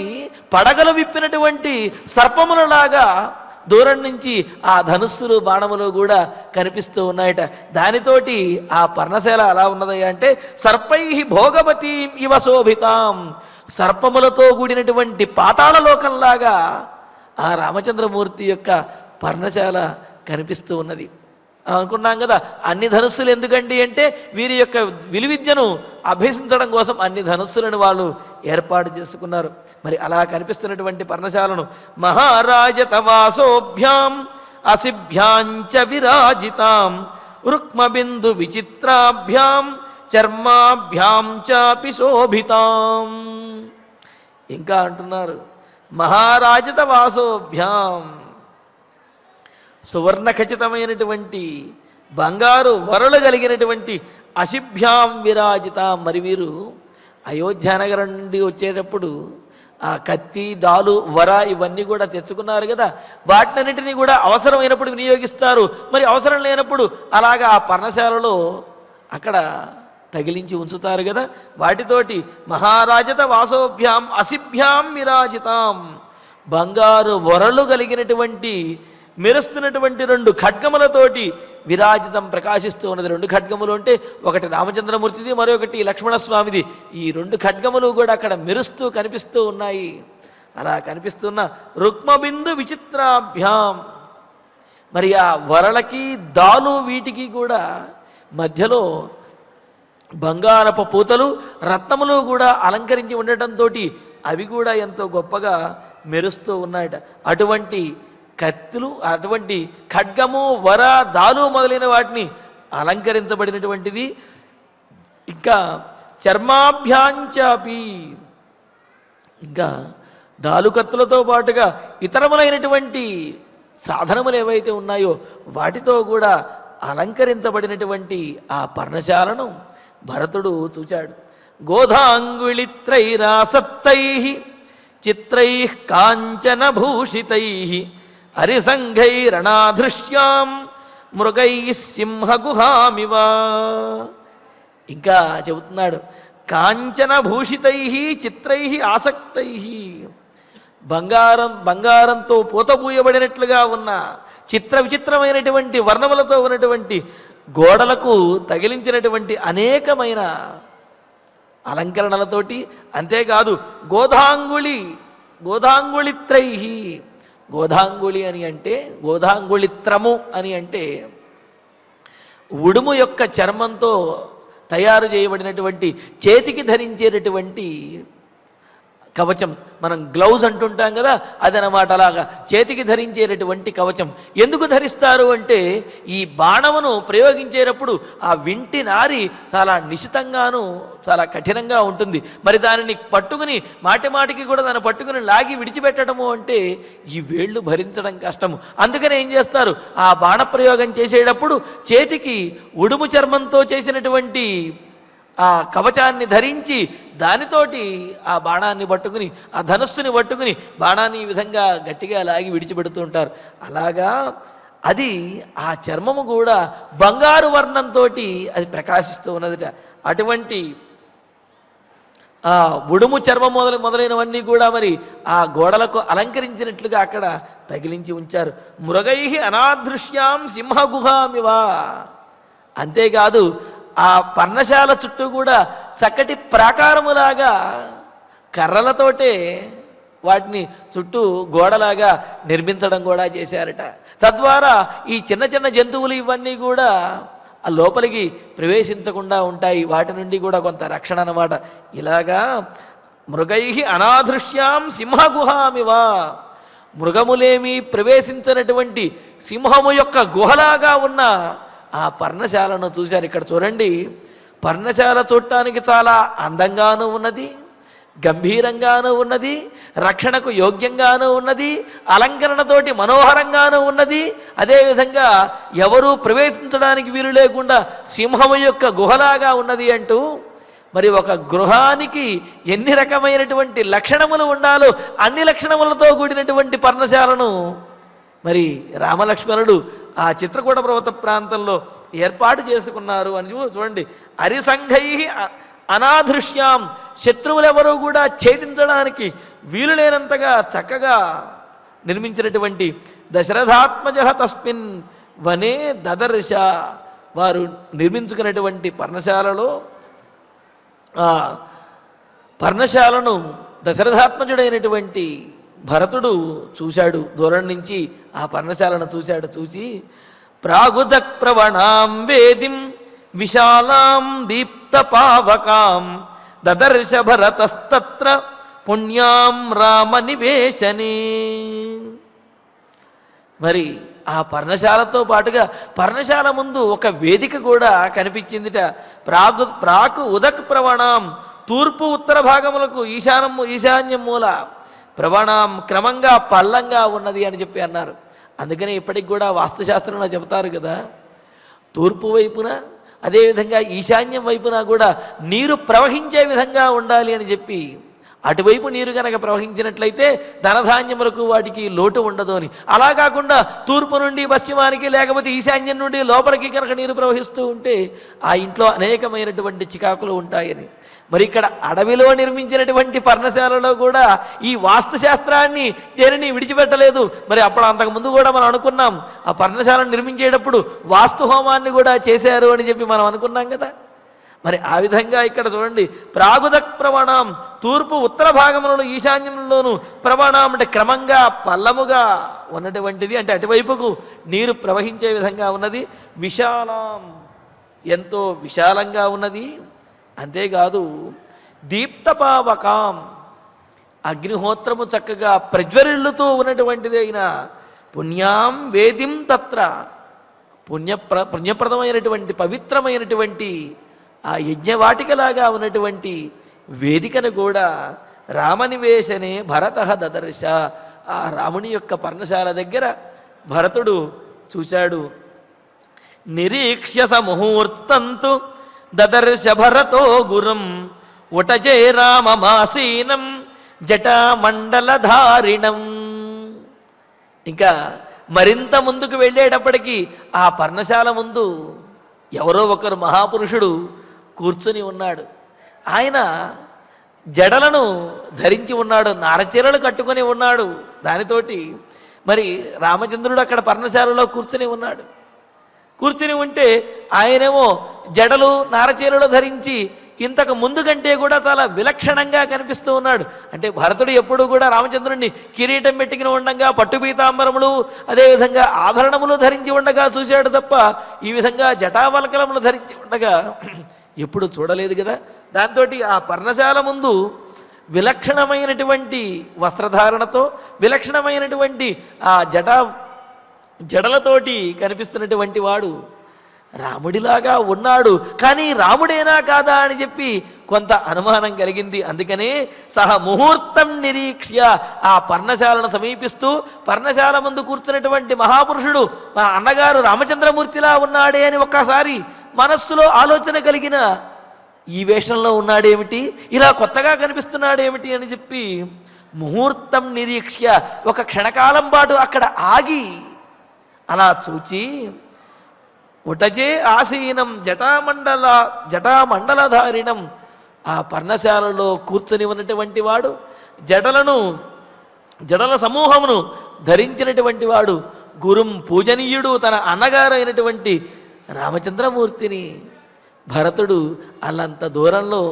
[SPEAKER 4] పడగలు విప్పినటువంటి సర్పములలాగా దూరం నుంచి ఆ ధనుస్సులు బాణములు కూడా కనిపిస్తూ ఉన్నాయట. దానితోటి ఆ పర్ణశాల అలా ఉన్నదయ్యా అంటే సర్పై భోగవతీ ఇవ శోభితాం, సర్పములతో కూడినటువంటి పాతాళలోకంలాగా ఆ రామచంద్రమూర్తి యొక్క పర్ణశాల కనిపిస్తూ ఉన్నది. అనుకున్నాం కదా. అన్ని ధనుస్సులు ఎందుకండి అంటే వీరి యొక్క విలువిద్యను అభ్యసించడం కోసం అన్ని ధనుస్సులను వాళ్ళు ఏర్పాటు చేసుకున్నారు. మరి అలా కనిపిస్తున్నటువంటి పర్ణశాలను మహారాజతవాసోభ్యాం అసిభ్యాంచ విరాజితాం రుక్మబిందు విచిత్రాభ్యాం చర్మాభ్యాం చాపి శోభితాం. ఇంకా అంటున్నారు మహారాజత వాసోభ్యాం, సువర్ణ ఖచ్చితమైనటువంటి బంగారు వరలు కలిగినటువంటి అశిభ్యాం విరాజితాం. మరి వీరు అయోధ్యానగరం నుండి వచ్చేటప్పుడు ఆ కత్తి, డాలు, వర ఇవన్నీ కూడా తెచ్చుకున్నారు కదా. వాటినన్నింటినీ కూడా అవసరమైనప్పుడు వినియోగిస్తారు. మరి అవసరం లేనప్పుడు అలాగా ఆ పర్ణశాలలో అక్కడ తగిలించి ఉంచుతారు కదా. వాటితోటి మహారాజత వాసోభ్యాం అసిభ్యాం విరాజితాం, బంగారు వరలు కలిగినటువంటి మెరుస్తున్నటువంటి 2 ఖడ్గములతోటి విరాజితం ప్రకాశిస్తూ ఉన్నది. 2 ఖడ్గములు అంటే ఒకటి రామచంద్రమూర్తిది, మరొకటి లక్ష్మణస్వామిది. ఈ 2 ఖడ్గములు కూడా అక్కడ మెరుస్తూ కనిపిస్తూ ఉన్నాయి. అలా కనిపిస్తున్న రుక్మబిందు విచిత్రాభ్యాం, మరి ఆ వరలకి దాలు వీటికి కూడా మధ్యలో బంగారపు పూతలు, రత్నములు కూడా అలంకరించి ఉండటంతో అవి కూడా ఎంతో గొప్పగా మెరుస్తూ ఉన్నాయట. అటువంటి కత్తులు, అటువంటి ఖడ్గము, వర, దాలు మొదలైన వాటిని అలంకరించబడినటువంటిది. ఇంకా చర్మాభ్యాంచాపి, ఇంకా దాలు కత్తులతో పాటుగా ఇతరములైనటువంటి సాధనములు ఏవైతే ఉన్నాయో వాటితో కూడా అలంకరించబడినటువంటి ఆ పర్ణశాలను భరతుడు చూచాడు. గోధాంగుళిత్రైరాసత్తై చిత్రై కాంచన భూషితై హరిసంఘైరణాధృశ్యాం మృగై సింహగుహామివ. ఇంకా చెబుతున్నాడు కాంచన భూషితై చిత్రై ఆసక్తై, బంగారంతో పూతపూయబడినట్లుగా ఉన్న చిత్ర విచిత్రమైనటువంటి వర్ణములతో ఉన్నటువంటి గోడలకు తగిలించినటువంటి అనేకమైన అలంకరణలతోటి, అంతేకాదు గోధాంగుళిత్రై, గోధాంగుళి అని అంటే గోధాంగుళిత్రము అని అంటే ఉడుము యొక్క చర్మంతో తయారు చేయబడినటువంటి చేతికి ధరించేటటువంటి కవచం. మనం గ్లౌజ్ అంటుంటాం కదా, అదనమాట. అలాగా చేతికి ధరించేటటువంటి కవచం ఎందుకు ధరిస్తారు అంటే ఈ బాణమును ప్రయోగించేటప్పుడు ఆ వింటి నారి చాలా నిశితంగాను చాలా కఠినంగా ఉంటుంది. మరి దానిని పట్టుకుని మాటికి కూడా దాన్ని పట్టుకుని లాగి విడిచిపెట్టడము అంటే ఈ వేళ్ళు భరించడం కష్టము. అందుకని ఏం చేస్తారు, ఆ బాణ ప్రయోగం చేసేటప్పుడు చేతికి ఉడుము చర్మంతో చేసినటువంటి ఆ కవచాన్ని ధరించి దానితోటి ఆ బాణాన్ని పట్టుకుని, ఆ ధనుస్సుని పట్టుకుని బాణాన్ని ఈ విధంగా గట్టిగా లాగి విడిచిపెడుతూ ఉంటారు. అలాగా అది ఆ చర్మము కూడా బంగారు వర్ణంతో అది ప్రకాశిస్తూ ఉన్నదిట. అటువంటి ఆ ఉడుము చర్మం మొదలైనవన్నీ కూడా మరి ఆ గోడలకు అలంకరించినట్లుగా అక్కడ తగిలించి ఉంచారు. మృగై అనాదృశ్యాం సింహగుహామివా. అంతేకాదు ఆ పర్ణశాల చుట్టూ కూడా చక్కటి ప్రాకారములాగా కర్రలతోటే వాటిని చుట్టూ గోడలాగా నిర్మించడం కూడా చేశారట. తద్వారా ఈ చిన్న చిన్న జంతువులు ఇవన్నీ కూడా ఆ లోపలికి ప్రవేశించకుండా ఉంటాయి. వాటి నుండి కూడా కొంత రక్షణ అన్నమాట. ఇలాగా మృగై అనాదృశ్యాం సింహగుహామివా, మృగములేమి ప్రవేశించినటువంటి సింహము యొక్క గుహలాగా ఉన్న ఆ పర్ణశాలను చూశారు. ఇక్కడ చూడండి, పర్ణశాల చూడటానికి చాలా అందంగానూ ఉన్నది, గంభీరంగానూ ఉన్నది, రక్షణకు యోగ్యంగానూ ఉన్నది, అలంకరణతోటి మనోహరంగానూ ఉన్నది. అదేవిధంగా ఎవరూ ప్రవేశించడానికి వీలు లేకుండా సింహము యొక్క గుహలాగా ఉన్నది అంటూ మరి ఒక గృహానికి ఎన్ని రకమైనటువంటి లక్షణములు ఉండాలో అన్ని లక్షణములతో కూడినటువంటి పర్ణశాలను మరి రామలక్ష్మణుడు ఆ చిత్రకూట పర్వత ప్రాంతంలో ఏర్పాటు చేసుకున్నారు అని చూడండి. హరిసంఘై అనాదృశ్యాం, శత్రువులెవరూ కూడా ఛేదించడానికి వీలు లేనంతగా చక్కగా నిర్మించినటువంటి దశరథాత్మజ తస్మిన్ వనే దదర్శ, వారు నిర్మించుకున్నటువంటి పర్ణశాలలో పర్ణశాలను దశరథాత్మజుడైనటువంటి భరతుడు చూశాడు. దూరం నుంచి ఆ పర్ణశాలను చూశాడు. చూసి ప్రాగుదక్ ప్రవణాం వేదిం విశాలాం దీప్తపావకాం దదర్శ భరతస్తత్ర పుణ్యాం రామ నివేశనే. మరి ఆ పర్ణశాలతో పాటుగా పర్ణశాల ముందు ఒక వేదిక కూడా కనిపించిందిట. ప్రాకు ఉదక్ ప్రవణాం, తూర్పు ఉత్తర భాగములకు ఈశాన్యం మూల ప్రవణాం క్రమంగా పల్లంగా ఉన్నది అని చెప్పి అన్నారు. అందుకని ఇప్పటికి కూడా వాస్తుశాస్త్రంలో చెబుతారు కదా, తూర్పు వైపున అదేవిధంగా ఈశాన్యం వైపున కూడా నీరు ప్రవహించే విధంగా ఉండాలి అని చెప్పి, అటువైపు నీరు కనుక ప్రవహించినట్లయితే ధనధాన్యములకు వాటికి లోటు ఉండదు అని. అలా కాకుండా తూర్పు నుండి పశ్చిమానికి లేకపోతే ఈశాన్యం నుండి లోపలికి కనుక నీరు ప్రవహిస్తూ ఉంటే ఆ ఇంట్లో అనేకమైనటువంటి చికాకులు ఉంటాయని. మరి ఇక్కడ అడవిలో నిర్మించినటువంటి పర్ణశాలలో కూడా ఈ వాస్తుశాస్త్రాన్ని దేనిని విడిచిపెట్టలేదు. మరి అప్పుడు అంతకుముందు కూడా మనం అనుకున్నాం, ఆ పర్ణశాలను నిర్మించేటప్పుడు వాస్తు హోమాన్ని కూడా చేశారు అని చెప్పి మనం అనుకున్నాం కదా. మరి ఆ విధంగా ఇక్కడ చూడండి, ప్రాగుదక్ ప్రవణం, తూర్పు ఉత్తర భాగంలోను ఈశాన్యంలోను, ప్రవణం అంటే క్రమంగా పల్లముగా ఉన్నటువంటిది, అంటే అటువైపుకు నీరు ప్రవహించే విధంగా ఉన్నది. విశాలం, ఎంతో విశాలంగా ఉన్నది. అంతేకాదు దీప్తపావకాం, అగ్నిహోత్రము చక్కగా ప్రజ్వరిల్లుతూ ఉన్నటువంటిది అయిన పుణ్యాం వేదిం తత్ర, పుణ్యప్రదమైనటువంటి పవిత్రమైనటువంటి ఆ యజ్ఞవాటికలాగా ఉన్నటువంటి వేదికను కూడా రామనివేశనే భరత దదర్శ, ఆ రాముని యొక్క పర్ణశాల దగ్గర భరతుడు చూశాడు. నిరీక్ష్య సముహూర్తంతు దదర్శ భరతో గురం ఉటజే రామమాసీనం జటామండలధారిణం. ఇంకా మరింత ముందుకు వెళ్ళేటప్పటికీ ఆ పర్ణశాల ముందు ఎవరో ఒకరు మహాపురుషుడు కూర్చుని ఉన్నాడు. ఆయన జడలను ధరించి ఉన్నాడు, నారచీరలు కట్టుకొని ఉన్నాడు. దానితోటి మరి రామచంద్రుడు అక్కడ పర్ణశాలలో కూర్చుని ఉన్నాడు. కూర్చుని ఉంటే ఆయనేమో జడలు నారచీరలు ధరించి ఇంతకు ముందు కంటే కూడా చాలా విలక్షణంగా కనిపిస్తూ ఉన్నాడు. అంటే భరతుడు ఎప్పుడూ కూడా రామచంద్రుడిని కిరీటం పెట్టుకుని ఉండగా, పట్టుపీతాంబరములు అదేవిధంగా ఆభరణములు ధరించి ఉండగా చూశాడు తప్ప ఈ విధంగా జటావల్కలములు ధరించి ఉండగా ఎప్పుడు చూడలేదు కదా. దాంతో ఆ పర్ణశాల ముందు విలక్షణమైనటువంటి వస్త్రధారణతో, విలక్షణమైనటువంటి ఆ జడలతోటి కనిపిస్తున్నటువంటి వాడు రాముడిలాగా ఉన్నాడు. కానీ రాముడేనా కాదా అని చెప్పి కొంత అనుమానం కలిగింది. అందుకనే సహ ముహూర్తం నిరీక్ష్య, ఆ పర్ణశాలను సమీపిస్తూ పర్ణశాల ముందు కూర్చున్నటువంటి మహాపురుషుడు మా అన్నగారు రామచంద్రమూర్తిలా ఉన్నాడే అని ఒక్కసారి మనస్సులో ఆలోచన కలిగిన, ఈ వేషంలో ఉన్నాడేమిటి, ఇలా కొత్తగా కనిపిస్తున్నాడేమిటి అని చెప్పి ముహూర్తం నిరీక్ష్య, ఒక క్షణకాలం పాటు అక్కడ ఆగి అలా చూచి ఉటజే ఆసీనం జటామండలధారిణం, ఆ పర్ణశాలలో కూర్చొని ఉన్నటువంటి వాడు జడల సమూహమును ధరించినటువంటి వాడు గురుం పూజనీయుడు, తన అన్నగారైనటువంటి రామచంద్రమూర్తిని భరతుడు అల్లంత దూరంలో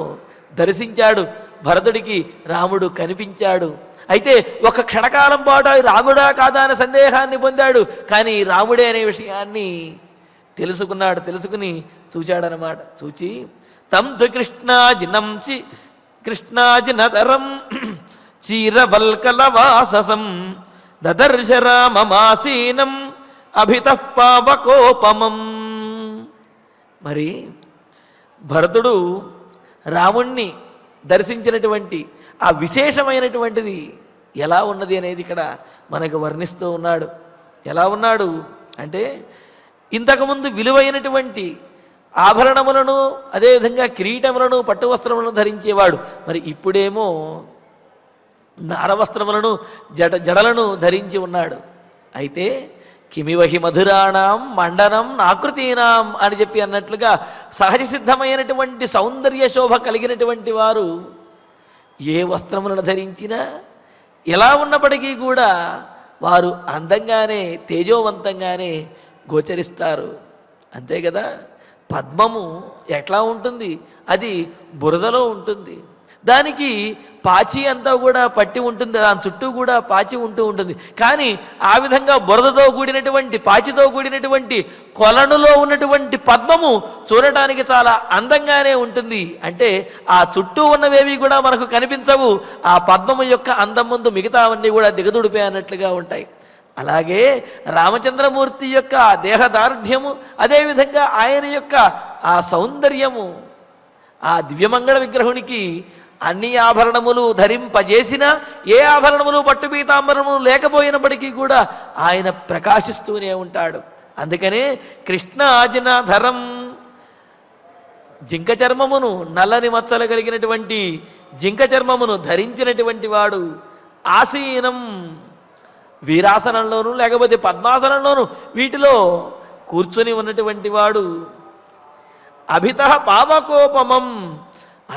[SPEAKER 4] దర్శించాడు. భరతుడికి రాముడు కనిపించాడు. అయితే ఒక క్షణకాలం పాటు రాముడా కాదా అనే సందేహాన్ని పొందాడు. కానీ రాముడే అనే విషయాన్ని తెలుసుకుని చూచాడనమాట. చూచి తంతు కృష్ణాజినతరం చీరవల్కలవాససం దదర్శ రామమాసీనం అభితః పావకోపమం. మరి భరతుడు రాముణ్ణి దర్శించినటువంటి ఆ విశేషమైనటువంటిది ఎలా ఉన్నది అనేది ఇక్కడ మనకు వర్ణిస్తూ ఉన్నాడు. ఎలా ఉన్నాడు అంటే, ఇంతకుముందు విలువైనటువంటి ఆభరణములను అదేవిధంగా కిరీటములను పట్టు వస్త్రములను ధరించేవాడు. మరి ఇప్పుడేమో నారవస్త్రములను జడలను ధరించి ఉన్నాడు. అయితే కిమివహి మధురాణం మండనం నాకృతీనాం అని చెప్పి అన్నట్లుగా సహజ సిద్ధమైనటువంటి సౌందర్య శోభ కలిగినటువంటి వారు ఏ వస్త్రములను ధరించినా ఎలా ఉన్నప్పటికీ కూడా వారు అందంగానే తేజోవంతంగానే గోచరిస్తారు. అంతే కదా. పద్మము ఎట్లా ఉంటుంది, అది బురదలో ఉంటుంది. దానికి పాచి అంతా కూడా పట్టి ఉంటుంది, దాని చుట్టూ కూడా పాచి ఉంటూ ఉంటుంది. కానీ ఆ విధంగా బురదతో కూడినటువంటి పాచితో కూడినటువంటి కొలనులో ఉన్నటువంటి పద్మము చూడటానికి చాలా అందంగానే ఉంటుంది. అంటే ఆ చుట్టూ ఉన్నవేవి కూడా మనకు కనిపించవు, ఆ పద్మము యొక్క అందం ముందు మిగతావన్నీ కూడా దిగదుడిపే అన్నట్లుగా ఉంటాయి. అలాగే రామచంద్రమూర్తి యొక్క దేహదార్ఢ్యము, అదేవిధంగా ఆయన యొక్క ఆ సౌందర్యము, ఆ దివ్యమంగళ విగ్రహునికి అన్ని ఆభరణములు ధరింపజేసిన ఏ ఆభరణములు పట్టుపీతాంబరములు లేకపోయినప్పటికీ కూడా ఆయన ప్రకాశిస్తూనే ఉంటాడు. అందుకనే కృష్ణాజినాధరం, జింక చర్మమును, నల్లని మచ్చలు కలిగినటువంటి జింక చర్మమును ధరించినటువంటి వాడు, ఆసీనం వీరాసనంలోను లేకపోతే పద్మాసనంలోను వీటిలో కూర్చొని ఉన్నటువంటి వాడు, అభిత పావకోపమం,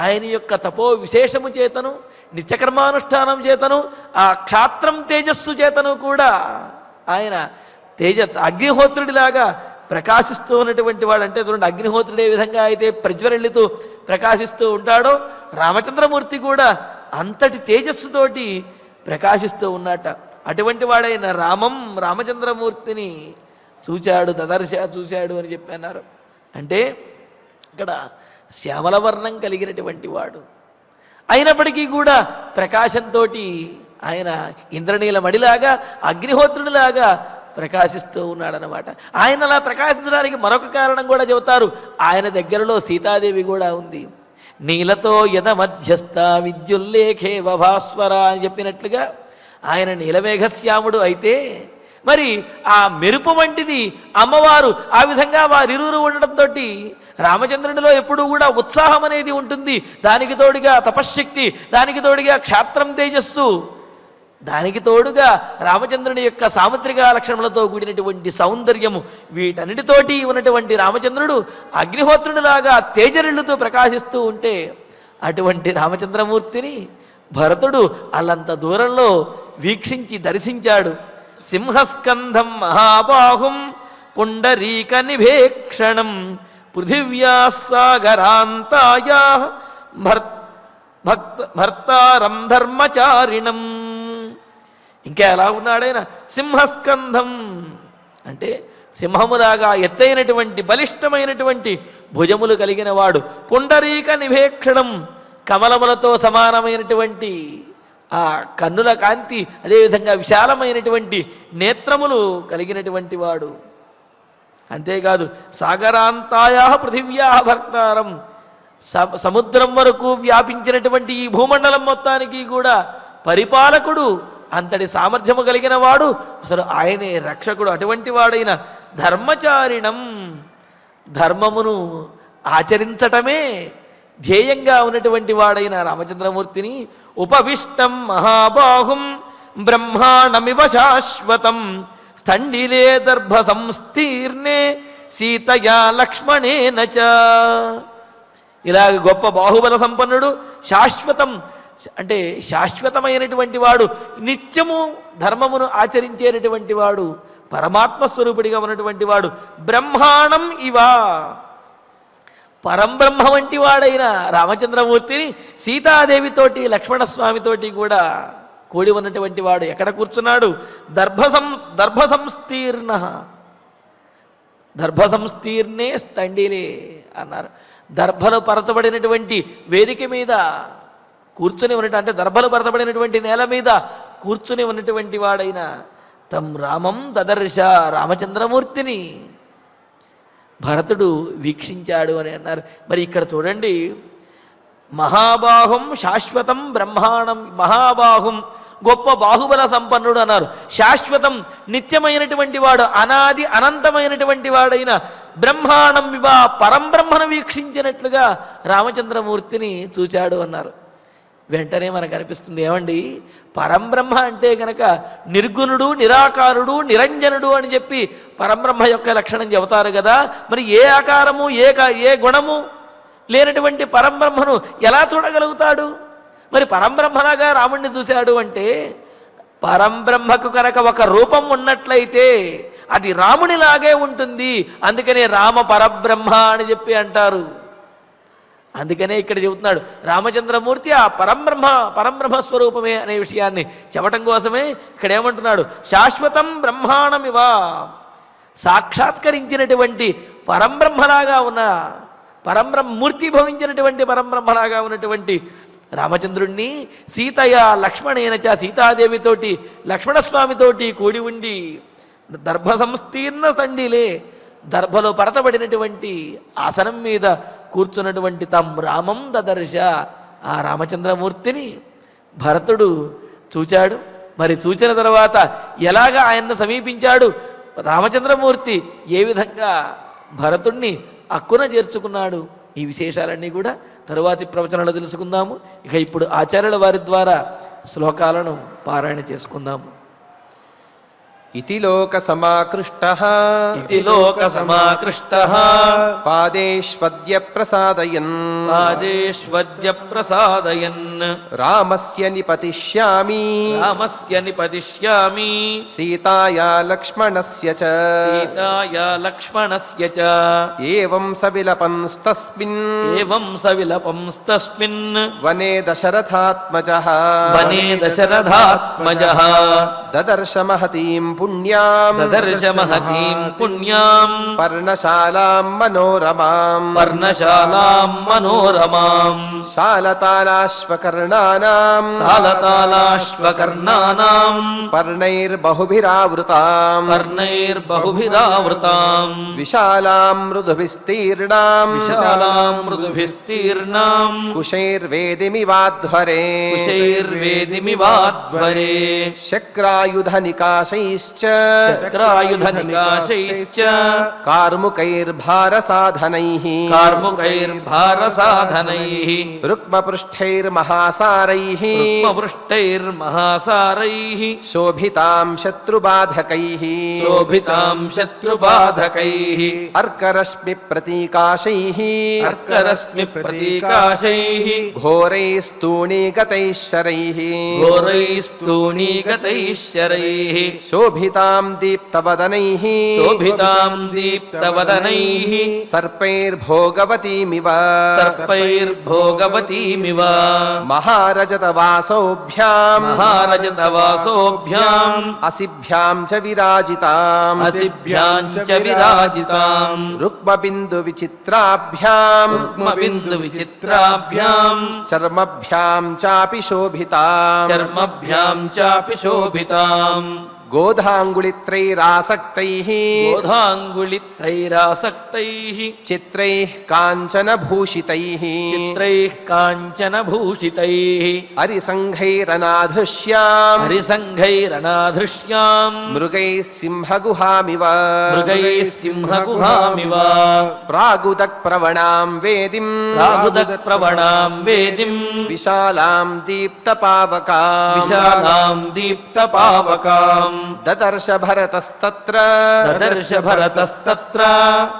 [SPEAKER 4] ఆయన యొక్క తపో విశేషము చేతను నిత్యకర్మానుష్ఠానం చేతను ఆ క్షాత్రం తేజస్సు చేతను కూడా ఆయన అగ్నిహోత్రుడిలాగా ప్రకాశిస్తూ ఉన్నటువంటి వాడు. అంటే చూడండి, అగ్నిహోత్రుడు ఏ విధంగా అయితే ప్రజ్వరిల్లుతూ ప్రకాశిస్తూ ఉంటాడో రామచంద్రమూర్తి కూడా అంతటి తేజస్సుతోటి ప్రకాశిస్తూ ఉన్నట్ట. అటువంటి వాడైన రామచంద్రమూర్తిని చూశాడు అని చెప్పన్నారు. అంటే ఇక్కడ శ్యామల వర్ణం కలిగినటువంటి వాడు అయినప్పటికీ కూడా ప్రకాశంతో ఆయన ఇంద్రనీల మడిలాగా అగ్నిహోత్రుడిలాగా ప్రకాశిస్తూ ఉన్నాడనమాట. ఆయన అలా ప్రకాశించడానికి మరొక కారణం కూడా చెబుతారు. ఆయన దగ్గరలో సీతాదేవి కూడా ఉంది. నీలతో యద మధ్యస్థ విద్యుల్లేఖే వభాస్వర అని చెప్పినట్లుగా ఆయన నీలమేఘశ్యాముడు అయితే మరి ఆ మెరుపు వంటిది అమ్మవారు. ఆ విధంగా వారిరువురు ఉండడంతో రామచంద్రుడిలో ఎప్పుడూ కూడా ఉత్సాహం అనేది ఉంటుంది. దానికి తోడుగా తపశ్శక్తి, దానికి తోడుగా క్షాత్రం తేజస్సు, దానికి తోడుగా రామచంద్రుని యొక్క సాముద్రిక లక్షణములతో కూడినటువంటి సౌందర్యము, వీటన్నిటితోటి ఉన్నటువంటి రామచంద్రుడు అగ్నిహోత్రుడిలాగా తేజరిల్లుతూ ప్రకాశిస్తూ ఉంటే అటువంటి రామచంద్రమూర్తిని భరతుడు అల్లంత దూరంలో వీక్షించి దర్శించాడు. సింహస్కంధం మహాబాహుం పుండరీక నిభేక్షణం పృథివ్యా సాగరాంతాయా భర్తారం ధర్మచారిణం. ఇంకా ఎలా ఉన్నాడైనా సింహస్కంధం అంటే సింహములాగా ఎత్తైనటువంటి బలిష్టమైనటువంటి భుజములు కలిగిన వాడు, పుండరీక నిభేక్షణం కమలములతో సమానమైనటువంటి ఆ కన్నుల కాంతి, అదేవిధంగా విశాలమైనటువంటి నేత్రములు కలిగినటువంటి వాడు. అంతేకాదు సాగరాంతాయా పృథివ్యా భర్తారం, సముద్రం వరకు వ్యాపించినటువంటి ఈ భూమండలం మొత్తానికి కూడా పరిపాలకుడు, అంతటి సామర్థ్యము కలిగిన వాడు, అసలు ఆయనే రక్షకుడు. అటువంటి వాడైన ధర్మచారిణం, ధర్మమును ఆచరించటమే ధ్యేయంగా ఉన్నటువంటి వాడైన రామచంద్రమూర్తిని ఉపవిష్టం మహాబాహుం బ్రహ్మాణమివ శాశ్వతం స్థండిలే దర్భ సంస్తీర్ణే సీతయా లక్ష్మణేన చ. ఇలాగ గొప్ప బాహుబల సంపన్నుడు, శాశ్వతం అంటే శాశ్వతమైనటువంటి వాడు, నిత్యము ధర్మమును ఆచరించేటటువంటి వాడు, పరమాత్మ స్వరూపుడిగా ఉన్నటువంటి వాడు, బ్రహ్మాణం ఇవా పరంబ్రహ్మ వంటి వాడైన రామచంద్రమూర్తిని సీతాదేవితోటి లక్ష్మణస్వామితోటి కూడా కూడి ఉన్నటువంటి వాడు ఎక్కడ కూర్చున్నాడు? దర్భ సంస్తీర్ణ, దర్భ సంస్తీర్ణే స్థండిలే అన్నారు. దర్భలు పరచబడినటువంటి వేదిక మీద కూర్చుని ఉన్నట్టు, అంటే దర్భలు పరచబడినటువంటి నేల మీద కూర్చుని ఉన్నటువంటి వాడైన తం రామం దదర్శ, రామచంద్రమూర్తిని భరతుడు వీక్షించాడు అని అన్నారు. మరి ఇక్కడ చూడండి, మహాబాహుం శాశ్వతం బ్రహ్మాండం, మహాబాహుం గొప్ప బాహుబల సంపన్నుడు అన్నారు. శాశ్వతం నిత్యమైనటువంటి వాడు, అనాది అనంతమైనటువంటి వాడైన బ్రహ్మాండం వివా పరంబ్రహ్మను వీక్షించినట్లుగా రామచంద్రమూర్తిని చూచాడు అన్నారు. వెంటనే మనకు అనిపిస్తుంది, ఏమండి పరంబ్రహ్మ అంటే గనక నిర్గుణుడు, నిరాకారుడు, నిరంజనుడు అని చెప్పి పరంబ్రహ్మ యొక్క లక్షణం చెబుతారు కదా. మరి ఏ ఆకారము ఏ గుణము లేనటువంటి పరంబ్రహ్మను ఎలా చూడగలుగుతాడు? మరి పరంబ్రహ్మలాగా రాముణ్ణి చూశాడు అంటే, పరంబ్రహ్మకు కనుక ఒక రూపం ఉన్నట్లయితే అది రామునిలాగే ఉంటుంది. అందుకనే రామ పరబ్రహ్మ అని చెప్పి అంటారు. అందుకనే ఇక్కడ చెబుతున్నాడు రామచంద్రమూర్తి ఆ పరంబ్రహ్మ స్వరూపమే అనే విషయాన్ని చెప్పటం కోసమే ఇక్కడ ఏమంటున్నాడు, శాశ్వతం బ్రహ్మాణమివా, సాక్షాత్కరించినటువంటి పరంబ్రహ్మలాగా ఉన్న మూర్తి భవించినటువంటి పరంబ్రహ్మలాగా ఉన్నటువంటి రామచంద్రుణ్ణి సీతయ లక్ష్మణేనచ, సీతాదేవితోటి లక్ష్మణస్వామితోటి కూడి ఉండి దర్భ సంస్తీర్ణ సండిలే, దర్భలో పరచబడినటువంటి ఆసనం మీద కూర్చున్నటువంటి తం రామం దదర్శ, ఆ రామచంద్రమూర్తిని భరతుడు చూచాడు. మరి చూచిన తర్వాత ఎలాగ ఆయన్ను సమీపించాడు, రామచంద్రమూర్తి ఏ విధంగా భరతుణ్ణి అక్కున చేర్చుకున్నాడు, ఈ విశేషాలన్నీ కూడా తరువాతి ప్రవచనాలు తెలుసుకుందాము. ఇక ఇప్పుడు ఆచార్యుల వారి ద్వారా శ్లోకాలను పారాయణ చేసుకుందాము.
[SPEAKER 1] ఇతి లోక సమాకృష్టః పాదేష్వద్య ప్రసాదయన్ రామస్య నిపతిష్యామి సీతాయా లక్ష్మణస్య చ ఏవం సవిలపంస్తస్మిన్ వనే దశరథాత్మజః దదర్శ మహతీం పుణ్యాం పర్ణశాలాం మనోరమాం శాలతాలాశ్వకర్ణానాం పర్ణైర్బహుభిరావృతాం విశాలాం మృదుభిస్తీర్ణాం కుశైర్వేదిమివాధ్వరే శక్రాయుధనికాశైశ్చ కార్ముకైర్భారసాధనైః రుక్మపృష్ఠైర్మహాసారైః శోభితాం శత్రుబాధకైః అర్కరశ్మి ప్రతీకాశైః ఘోరైస్తూణీగతైః శరైః శోభితాం దీప్తవదనైః సర్పైర్భోగవతీమివ మహారజతవాసోభ్యాం అసిభ్యాం చ విరాజితాం రుక్మబిందు విచిత్రాభ్యాం చర్మభ్యాం చాపి శోభితాం గోధాంగుళిత్రైరాసక్తైః చిత్రైః కాంచనభూషితైః హరిసంఘైరనాధృష్యాం మృగైః సింహగుహామివ ప్రాగుదక్ప్రవణాం వేదిం విశాలాం దీప్తపావకాం దదర్శ భరతస్తత్ర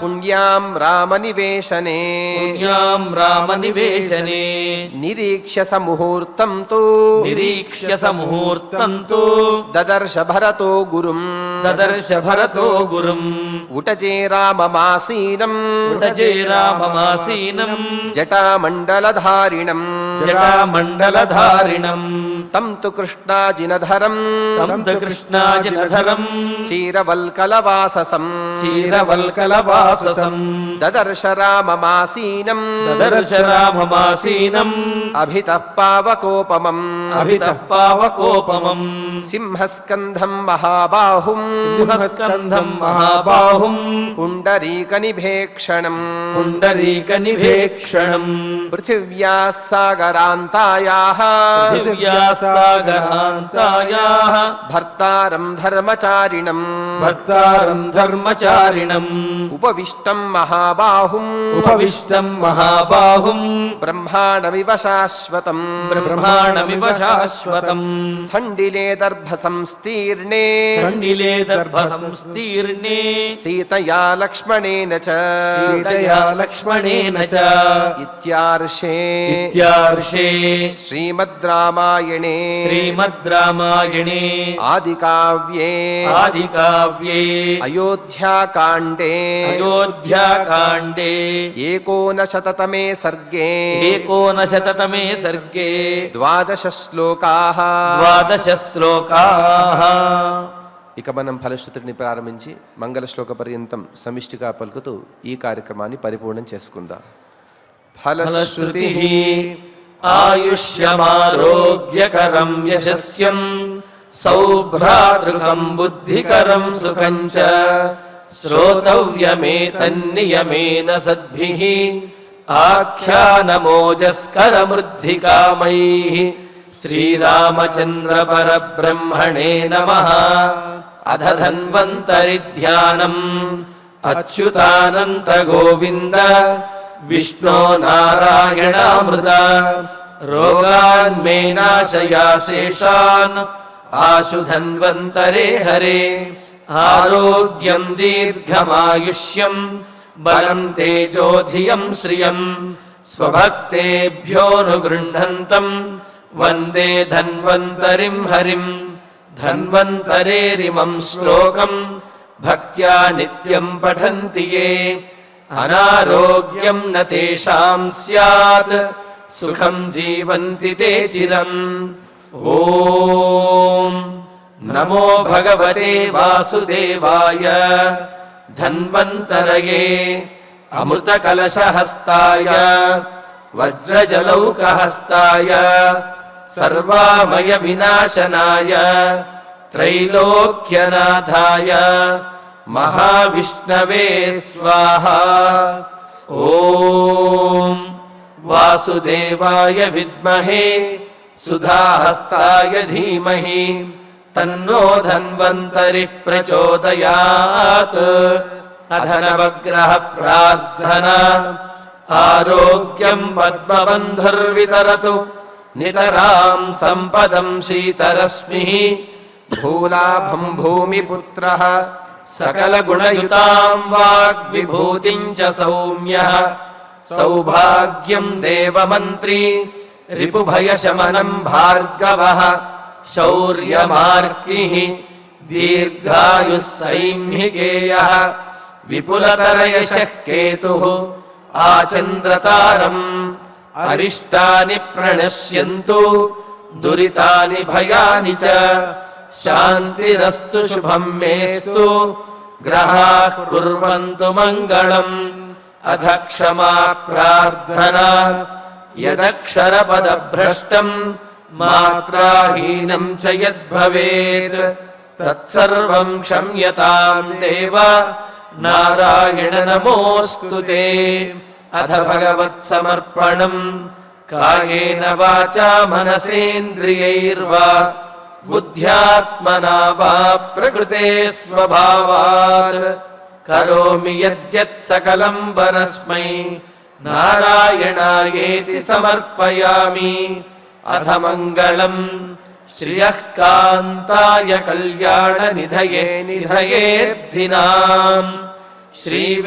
[SPEAKER 1] పుణ్యాం రామనివేశనే నిరీక్ష్య సముహూర్తం తు దదర్శ భరతో గురుం ఉటజే రామమాసీనం జటామండలధారిణం తం తు కృష్ణాజినధరం చీరవల్కలవాససం దదర్శ రామమాసీనం అభితః పావకోపమం సింహస్కంధం మహాబాహుం పుండరీకనిభేక్షణం పృథివ్యాః సాగరాంతాయాః భర్తారం ధర్మచారిణం ఉపవిష్టం మహాబాహుం బ్రహ్మాణమివ శాశ్వతం స్థండిలే దర్భ సంస్తీర్ణే సీతయా లక్ష్మణేన చ ఇత్యార్షే శ్రీమద్ రామాయణే ఆదికావ్యే ఆదికావ్యే
[SPEAKER 3] ఆదికావ్యే
[SPEAKER 1] అయోధ్యాకాండే
[SPEAKER 3] అయోధ్యాకాండే
[SPEAKER 1] ఏకోనశతతమే సర్గే
[SPEAKER 3] ఏకోనశతతమే సర్గే
[SPEAKER 1] 12 శ్లోకాః
[SPEAKER 3] 12 శ్లోకాః.
[SPEAKER 1] ఇక మనం ఫలశ్రుతిని ప్రారంభించి మంగళ శ్లోక పర్యంతం సమిష్టిగా పలుకుతూ ఈ కార్యక్రమాన్ని పరిపూర్ణం చేసుకుందాం.
[SPEAKER 3] ఫలశ్రుతి ఆయుష్యమారోగ్యకరం యశస్యం సౌభ్రాతృకం బుద్ధికరం సుఖం చ శ్రోతవ్యమేతన్నియమేన సద్భిః ఆఖ్యానమోజస్కరమృద్ధికామైః. శ్రీరామచంద్ర పరబ్రహ్మణే నమః. అధ ధన్వంతరి ధ్యానం అచ్యుతానంత గోవింద విష్ణో నారాయణామృత రోగాన్మే నాశయా శేషాన్ ఆశు ధన్వంతరే హరే. ఆరోగ్యం దీర్ఘమాయుష్యం బలం తేజోధియం శ్రియం స్వభక్తేభ్యోనుగృహంతం వందే ధన్వంతరిం హరిం. ధన్వంతరేరిమం శ్లోకం భక్త్యా నిత్యం పఠంతి యే అనారోగ్యం న తేషాం స్యాత్ సుఖం జీవంతి తే చిరం. ఓం నమో భగవతే వాసుదేవాయ ధన్వంతరయే అమృతకలశహస్తాయ వజ్రజలౌకహస్తాయ సర్వామయ వినాశనాయ త్రైలోక్యనాథాయ మహావిష్ణవే స్వాహా. ఓం వాసుదేవాయ విద్మహే సుధాహస్తాయ ధీమహి తన్నో ధన్వంతరి ప్రచోదయాత్. అధ నవగ్రహ ప్రార్థనా ఆరోగ్యం పద్మబంధుర్వితరతు నితరాం సంపదం శీతరశ్మిః.
[SPEAKER 1] భూలాభం భూమిపుత్రః
[SPEAKER 3] సకలగుణయుతాం వాగ్విభూతిం చ సౌమ్యః. సౌభాగ్యం దేవమంత్రీ రిపుభయశమనం భార్గవః. శౌర్యమార్కిః దీర్ఘాయుః సైంహికేయః. విపులతరయశః కేతుః ఆచంద్రతారం. అరిష్టాని ప్రణశ్యంతు దురితాని భయాని చ. శాంతిరస్తు శుభం మేస్తు గ్రహాః కుర్వంతు మంగళం. అథ క్షమా ప్రార్థనా యదక్షరపదభ్రష్టం మాత్రాహీనం చ యద్భవేత్ తత్సర్వం క్షమ్యతాం దేవ నారాయణ నమోऽస్తు తే. అథ భగవత్సమర్పణం కాయేన వాచా మనసేంద్రియైర్వా బుద్ధ్యాత్మనా వా ప్రకృతే స్వభావాత్ కరోమి యద్యత్ సకలం పరస్మై నారాయణాయేతి సమర్పయామి. అథ మంగళం శ్రియః కాంతాయ కళ్యాణ నిధయే నిధయేర్థినాం. శ్రీవేంకటనివాసాయ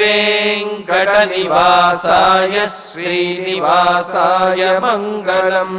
[SPEAKER 3] శ్రీనివాసాయ మంగళం.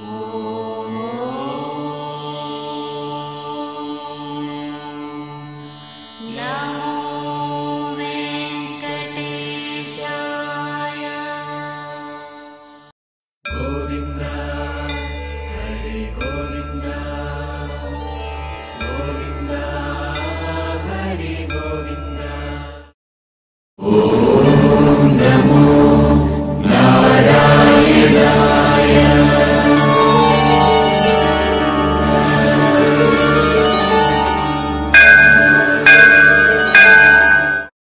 [SPEAKER 5] Oh